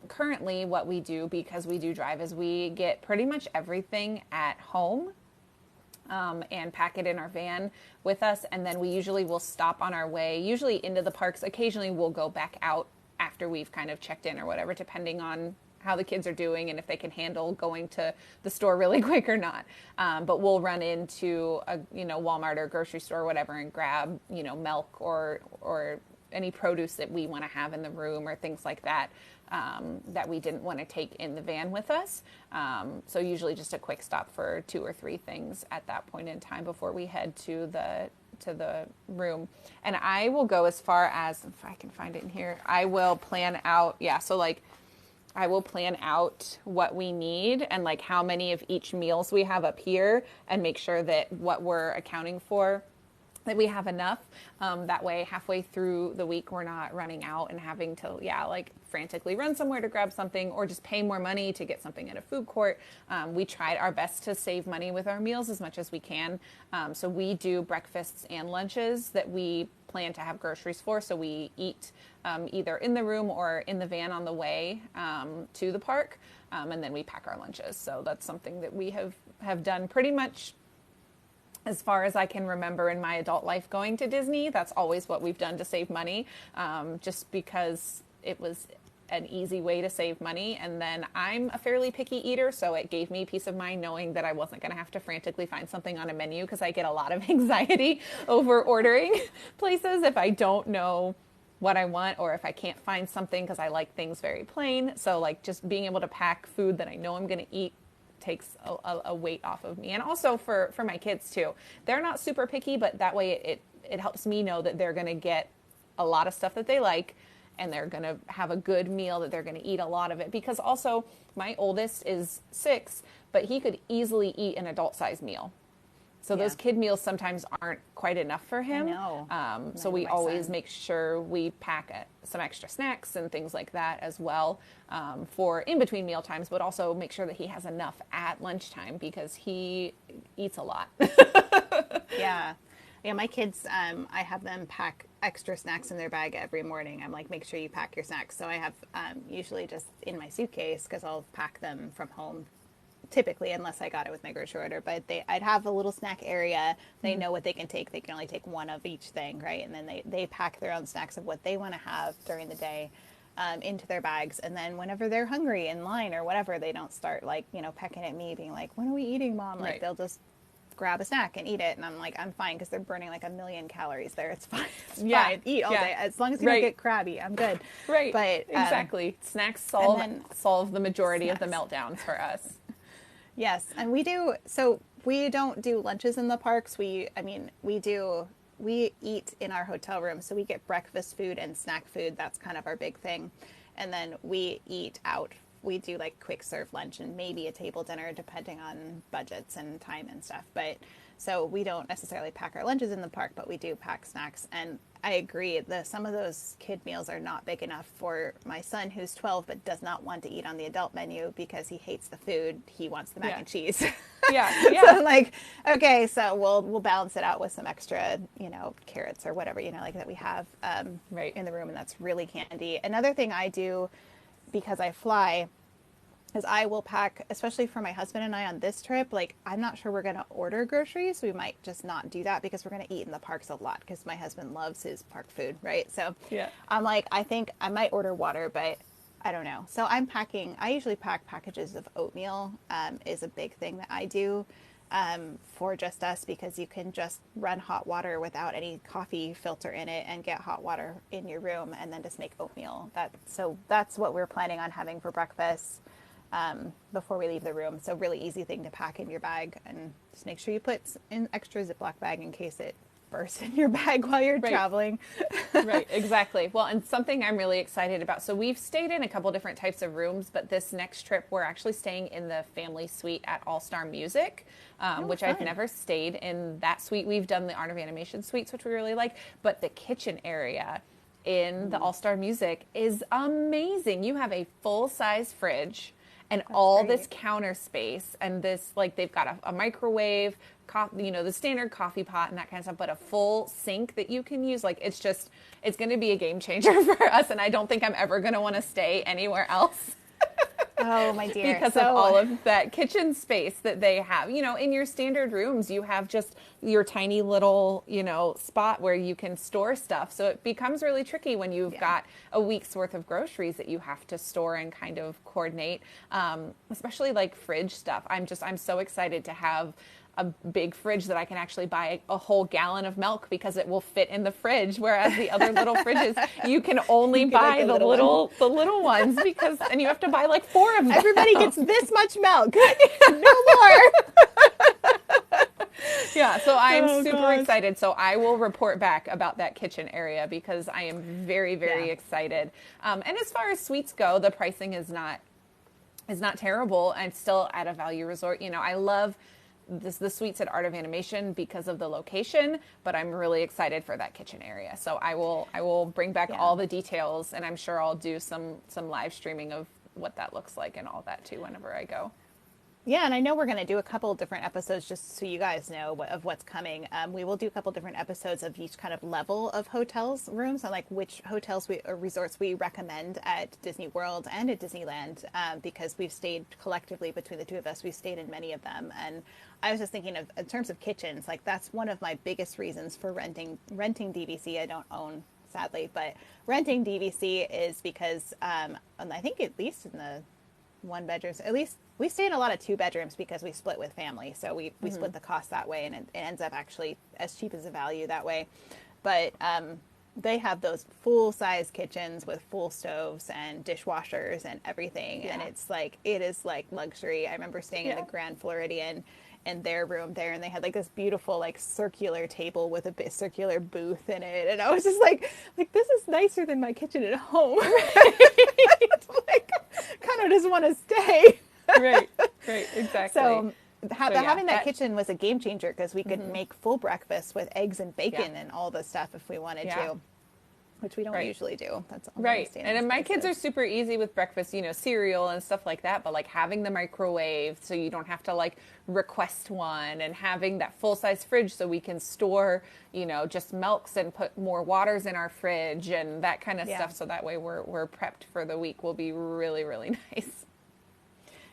Currently, what we do, because we do drive, is we get pretty much everything at home. And pack it in our van with us. And then we usually will stop on our way, usually into the parks. Occasionally we'll go back out after we've kind of checked in or whatever, depending on how the kids are doing and if they can handle going to the store really quick or not. But we'll run into a, Walmart or grocery store or whatever and grab, milk or any produce that we want to have in the room or things like that. That we didn't want to take in the van with us. So usually just a quick stop for 2 or 3 things at that point in time before we head to the room. And I will go as far as, if I can find it in here, I will plan out, I will plan out what we need and like how many of each meals we have up here and make sure that what we're accounting for, that we have enough. That way, halfway through the week, we're not running out and having to, frantically run somewhere to grab something or just pay more money to get something at a food court. We tried our best to save money with our meals as much as we can. So we do breakfasts and lunches that we plan to have groceries for. So we eat either in the room or in the van on the way to the park. And then we pack our lunches. So that's something that we have done pretty much as far as I can remember in my adult life going to Disney. That's always what we've done to save money, just because it was an easy way to save money. And then I'm a fairly picky eater, so it gave me peace of mind knowing that I wasn't going to have to frantically find something on a menu, because I get a lot of anxiety over ordering places if I don't know what I want or if I can't find something, because I like things very plain. So like just being able to pack food that I know I'm going to eat takes a weight off of me. And also for my kids too. They're not super picky, but that way it helps me know that they're going to get a lot of stuff that they like and they're going to have a good meal, that they're going to eat a lot of it. Because also my oldest is 6, but he could easily eat an adult size meal. So those kid meals sometimes aren't quite enough for him. I know. So we always make sure we pack some extra snacks and things like that as well for in between meal times, but also make sure that he has enough at lunchtime because he eats a lot. Yeah, my kids, I have them pack extra snacks in their bag every morning. I'm like, make sure you pack your snacks. So I have usually just in my suitcase, because I'll pack them from home typically, unless I got it with my grocery order, but I'd have a little snack area. They know what they can take. They can only take one of each thing, right? And then they pack their own snacks of what they want to have during the day into their bags. And then whenever they're hungry in line or whatever, they don't start like, pecking at me being like, when are we eating, Mom? Like they'll just grab a snack and eat it. And I'm like, I'm fine, because they're burning like 1 million calories there. It's fine. It's fine. Eat all day. As long as you don't get crabby, I'm good. Right. But exactly. Snacks solve the majority of the meltdowns for us. Yes, and we do. So we don't do lunches in the parks. We eat in our hotel room. So we get breakfast food and snack food. That's kind of our big thing. And then we eat out. We do like quick serve lunch and maybe a table dinner, depending on budgets and time and stuff. But so we don't necessarily pack our lunches in the park, but we do pack snacks. And I agree, some of those kid meals are not big enough for my son, who's 12 but does not want to eat on the adult menu because he hates the food. He wants the mac and cheese. Yeah. So I'm like, okay, so we'll balance it out with some extra, carrots or whatever, like that we have in the room, and that's really handy. Another thing I do, because I fly, is I will pack, especially for my husband and I on this trip, like I'm not sure we're going to order groceries. We might just not do that because we're going to eat in the parks a lot, because my husband loves his park food, right? So I'm like, I think I might order water, but I don't know. So I usually pack packages of oatmeal, is a big thing that I do for just us, because you can just run hot water without any coffee filter in it and get hot water in your room and then just make oatmeal. So that's what we're planning on having for breakfast before we leave the room. So really easy thing to pack in your bag, and just make sure you put in extra Ziploc bag in case it burst in your bag while you're traveling. Right, exactly. Well, and something I'm really excited about. So we've stayed in a couple different types of rooms, but this next trip we're actually staying in the family suite at All Star Music, which fun. I've never stayed in that suite. We've done the Art of Animation suites, which we really like, but the kitchen area in the All Star Music is amazing. You have a full-size fridge and all this counter space, and this, like, they've got a microwave, coffee, the standard coffee pot and that kind of stuff, but a full sink that you can use. Like, it's going to be a game changer for us, and I don't think I'm ever going to want to stay anywhere else. Oh, my dear. Because of all of that kitchen space that they have. In your standard rooms, you have just your tiny little, spot where you can store stuff. So it becomes really tricky when you've got a week's worth of groceries that you have to store and kind of coordinate, especially like fridge stuff. I'm so excited to have a big fridge that I can actually buy a whole gallon of milk because it will fit in the fridge. Whereas the other little fridges, you can only buy like the little ones and you have to buy like 4 of them. Everybody gets this much milk. No more. Yeah, so I'm super excited. So I will report back about that kitchen area because I am very, very excited. And as far as suites go, the pricing is not terrible and still at a value resort. I love the suites at Art of Animation because of the location, but I'm really excited for that kitchen area. So I will bring back all the details, and I'm sure I'll do some live streaming of what that looks like and all that too whenever I go. Yeah, and I know we're going to do a couple different episodes just so you guys know of what's coming. We will do a couple different episodes of each kind of level of hotels rooms and like which hotels or resorts we recommend at Disney World and at Disneyland because we've stayed collectively between the two of us. We've stayed in many of them. And I was just thinking of in terms of kitchens, like that's one of my biggest reasons for renting DVC. I don't own, sadly, but renting DVC is because and I think at least in the one bedrooms, at least we stay in a lot of 2 bedrooms because we split with family. So we split the cost that way, and it ends up actually as cheap as a value that way. But they have those full size kitchens with full stoves and dishwashers and everything. Yeah. And it is like luxury. I remember staying in the Grand Floridian in their room there, and they had like this beautiful like circular table with a circular booth in it, and I was just like this is nicer than my kitchen at home. Like, kind of just want to stay. Right, exactly. So having that kitchen was a game changer because we could make full breakfast with eggs and bacon and all the stuff if we wanted to. Which we don't usually do. That's all right. And my kids are super easy with breakfast, cereal and stuff like that. But like having the microwave so you don't have to like request one, and having that full size fridge so we can store, just milks and put more waters in our fridge and that kind of stuff. So that way we're prepped for the week will be really, really nice.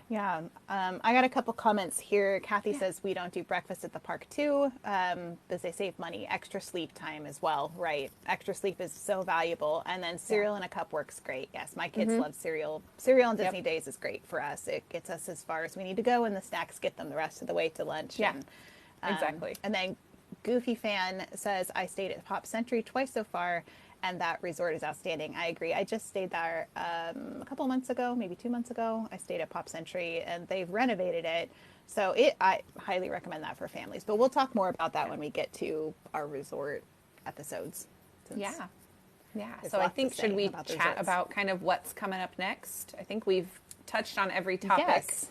Yeah. I got a couple comments here. Kathy says we don't do breakfast at the park too, because they save money. Extra sleep time as well, right? Extra sleep is so valuable. And then cereal in a cup works great. Yes, my kids love cereal. Cereal on Disney days is great for us. It gets us as far as we need to go, and the snacks get them the rest of the way to lunch. Yeah, exactly. And then Goofy Fan says, I stayed at Pop Century twice so far, and that resort is outstanding. I agree. I just stayed there a couple months ago, maybe 2 months ago. I stayed at Pop Century, and they've renovated it. So I highly recommend that for families. But we'll talk more about that when we get to our resort episodes. Yeah. So I think, should we chat about kind of what's coming up next? I think we've touched on every topic. Yes.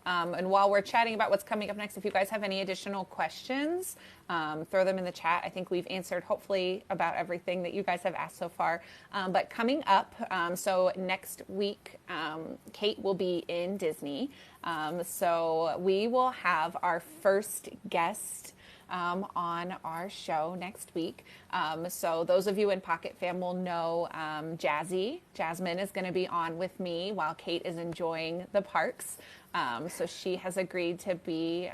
And while we're chatting about what's coming up next, if you guys have any additional questions, throw them in the chat. I think we've answered hopefully about everything that you guys have asked so far. But coming up, so next week, Kate will be in Disney. So we will have our first guest on our show next week. So those of you in Pocket Fam will know Jasmine is going to be on with me while Kate is enjoying the parks. So she has agreed to be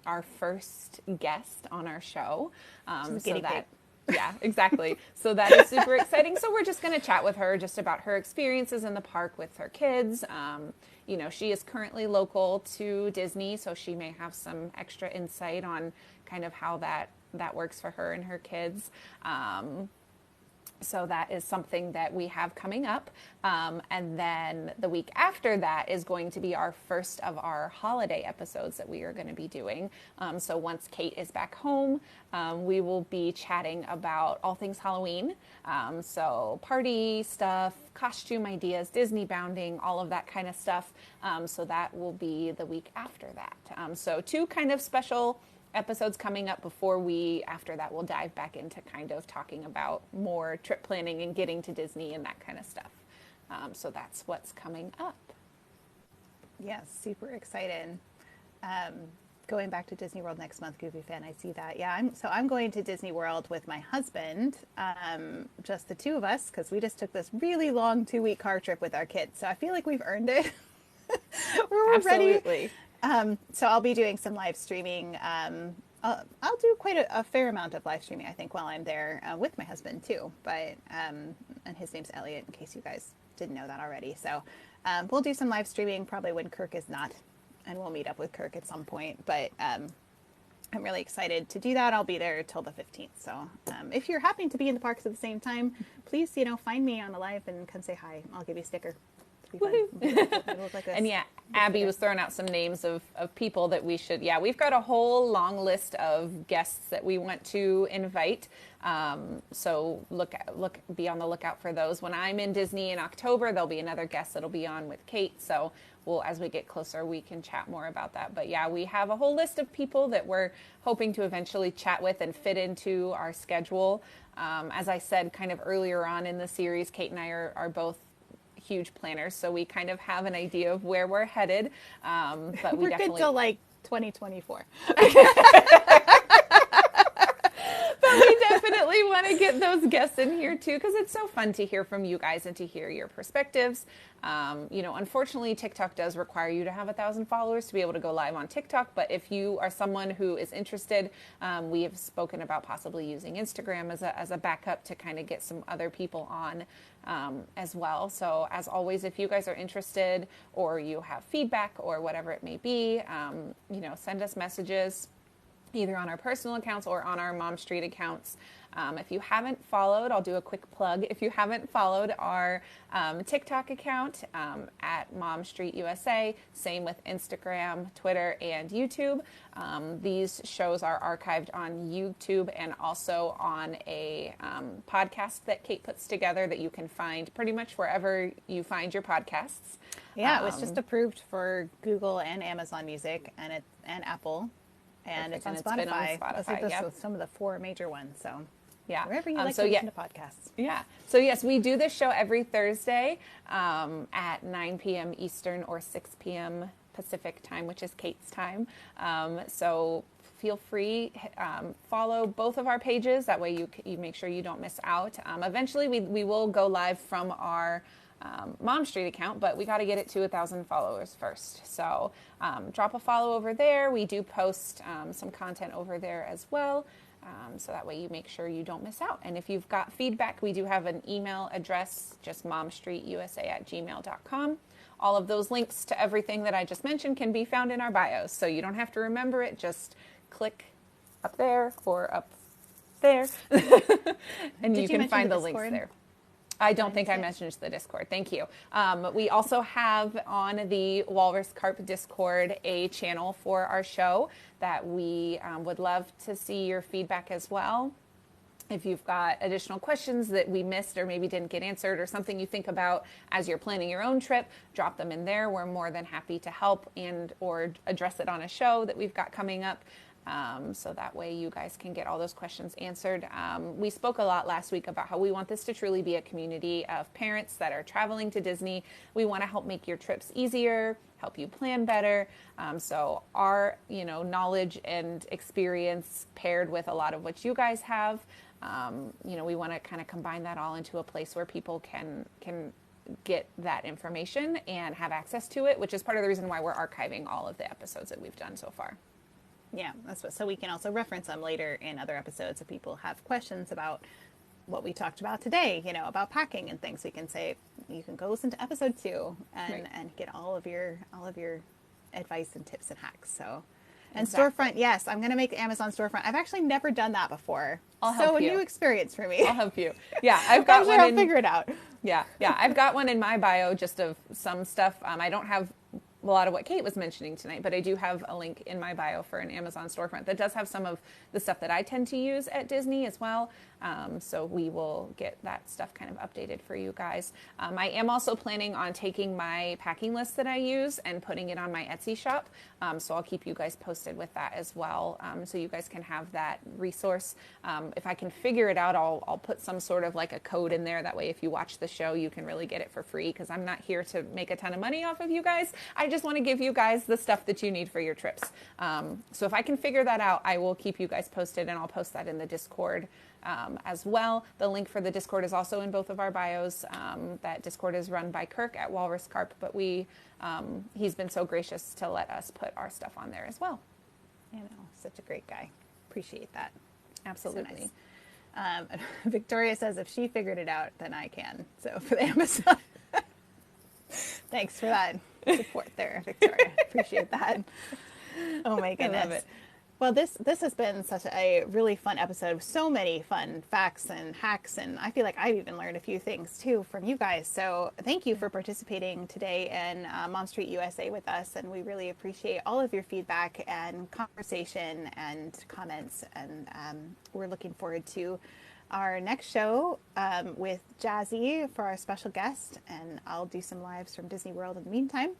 our first guest on our show. Yeah, exactly. So that is super exciting. So we're just going to chat with her just about her experiences in the park with her kids. She is currently local to Disney, so she may have some extra insight on kind of how that works for her and her kids. So that is something that we have coming up. And then the week after that is going to be our first of our holiday episodes that we are going to be doing. So once Kate is back home, we will be chatting about all things Halloween. So party stuff, costume ideas, Disney bounding, all of that kind of stuff. So that will be the week after that. So 2 kind of special episodes coming up before after that, we'll dive back into kind of talking about more trip planning and getting to Disney and that kind of stuff. So that's what's coming up. Yes, super excited. Going back to Disney World next month, Goofy fan, I see that. Yeah, I'm going to Disney World with my husband, just the 2 of us, because we just took this really long 2-week car trip with our kids. So I feel like we've earned it. We're Absolutely. ready. So I'll be doing some live streaming. I'll do quite a fair amount of live streaming, I think, while I'm there with my husband too. But and his name's Elliot, in case you guys didn't know that already. So we'll do some live streaming probably when Kirk is not, and we'll meet up with Kirk at some point. But I'm really excited to do that. I'll be there till the 15th. So if you're happening to be in the parks at the same time, please, find me on the live and come say hi. I'll give you a sticker. And yeah, Abby was throwing out some names of people that we should, we've got a whole long list of guests that we want to invite. So be on the lookout for those. When I'm in Disney in October, there'll be another guest that'll be on with Kate. So as we get closer, we can chat more about that. But yeah, we have a whole list of people that we're hoping to eventually chat with and fit into our schedule. As I said kind of earlier on in the series, Kate and I are both huge planners, so we kind of have an idea of where we're headed, but we're good till like 2024. But we definitely want to get those guests in here too, because it's so fun to hear from you guys and to hear your perspectives. Unfortunately, TikTok does require you to have 1,000 followers to be able to go live on TikTok. But if you are someone who is interested, we have spoken about possibly using Instagram as a backup to kind of get some other people on as well. So as always, if you guys are interested or you have feedback or whatever it may be, send us messages either on our personal accounts or on our Mom Street accounts. If you haven't followed, I'll do a quick plug. If you haven't followed our TikTok account at Mom Street USA, same with Instagram, Twitter, and YouTube. These shows are archived on YouTube and also on a podcast that Kate puts together that you can find pretty much wherever you find your podcasts. Yeah, it was just approved for Google and Amazon Music and Apple. And Perfect. it's on And Spotify. It's been on Spotify. Those yep. are some of the 4 major ones. So yeah, wherever you like to listen to podcasts. Yeah. So yes, we do this show every Thursday at 9 p.m. Eastern or 6 p.m. Pacific time, which is Kate's time. So feel free, follow both of our pages. That way you make sure you don't miss out. Eventually we will go live from our Mom Street account, but we got to get it to 1,000 followers first. So drop a follow over there. We do post some content over there as well. So that way you make sure you don't miss out. And if you've got feedback, we do have an email address, just momstreetusa@gmail.com. All of those links to everything that I just mentioned can be found in our bios. So you don't have to remember it. Just click up there or up there. And you can find the links there. I don't think I mentioned the Discord. Thank you. We also have on the Walrus Carp Discord a channel for our show that we would love to see your feedback as well. If you've got additional questions that we missed or maybe didn't get answered or something you think about as you're planning your own trip, drop them in there. We're more than happy to help and or address it on a show that we've got coming up. So that way you guys can get all those questions answered. We spoke a lot last week about how we want this to truly be a community of parents that are traveling to Disney. We want to help make your trips easier, help you plan better. So our, knowledge and experience paired with a lot of what you guys have, we want to kind of combine that all into a place where people can get that information and have access to it, which is part of the reason why we're archiving all of the episodes that we've done so far. Yeah, so we can also reference them later in other episodes if people have questions about what we talked about today, about packing and things. We can say you can go listen to episode 2 and get all of your advice and tips and hacks. So And Exactly. storefront, yes, I'm going to make Amazon storefront. I've actually never done that before. I'll So help a you. new experience for me. I'll help you. Yeah, I've I'm got sure one I'll in. figure it out. Yeah, I've got one in my bio just of some stuff. I don't have a lot of what Kate was mentioning tonight, but I do have a link in my bio for an Amazon storefront that does have some of the stuff that I tend to use at Disney as well. So we will get that stuff kind of updated for you guys. I am also planning on taking my packing list that I use and putting it on my Etsy shop. So I'll keep you guys posted with that as well. So you guys can have that resource. If I can figure it out, I'll put some sort of like a code in there. That way, if you watch the show, you can really get it for free, because I'm not here to make a ton of money off of you guys. I just want to give you guys the stuff that you need for your trips. So if I can figure that out, I will keep you guys posted, and I'll post that in the Discord as well. The link for the Discord is also in both of our bios. That Discord is run by Kirk at Walrus Carp, but he's been so gracious to let us put our stuff on there as well. You know, such a great guy. Appreciate that. Absolutely. So nice. Victoria says if she figured it out, then I can. So for the Amazon. Thanks for that support there, Victoria. Appreciate that. Oh my goodness. I love it. Well, this has been such a really fun episode with so many fun facts and hacks, and I feel like I've even learned a few things too from you guys. So thank you for participating today in Mom Street USA with us, and we really appreciate all of your feedback and conversation and comments, and we're looking forward to our next show with Jazzy for our special guest, and I'll do some lives from Disney World in the meantime.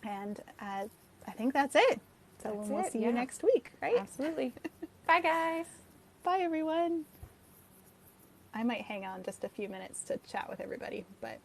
And I think that's it. So we'll see you next week, right? Absolutely. Bye, guys. Bye, everyone. I might hang on just a few minutes to chat with everybody, but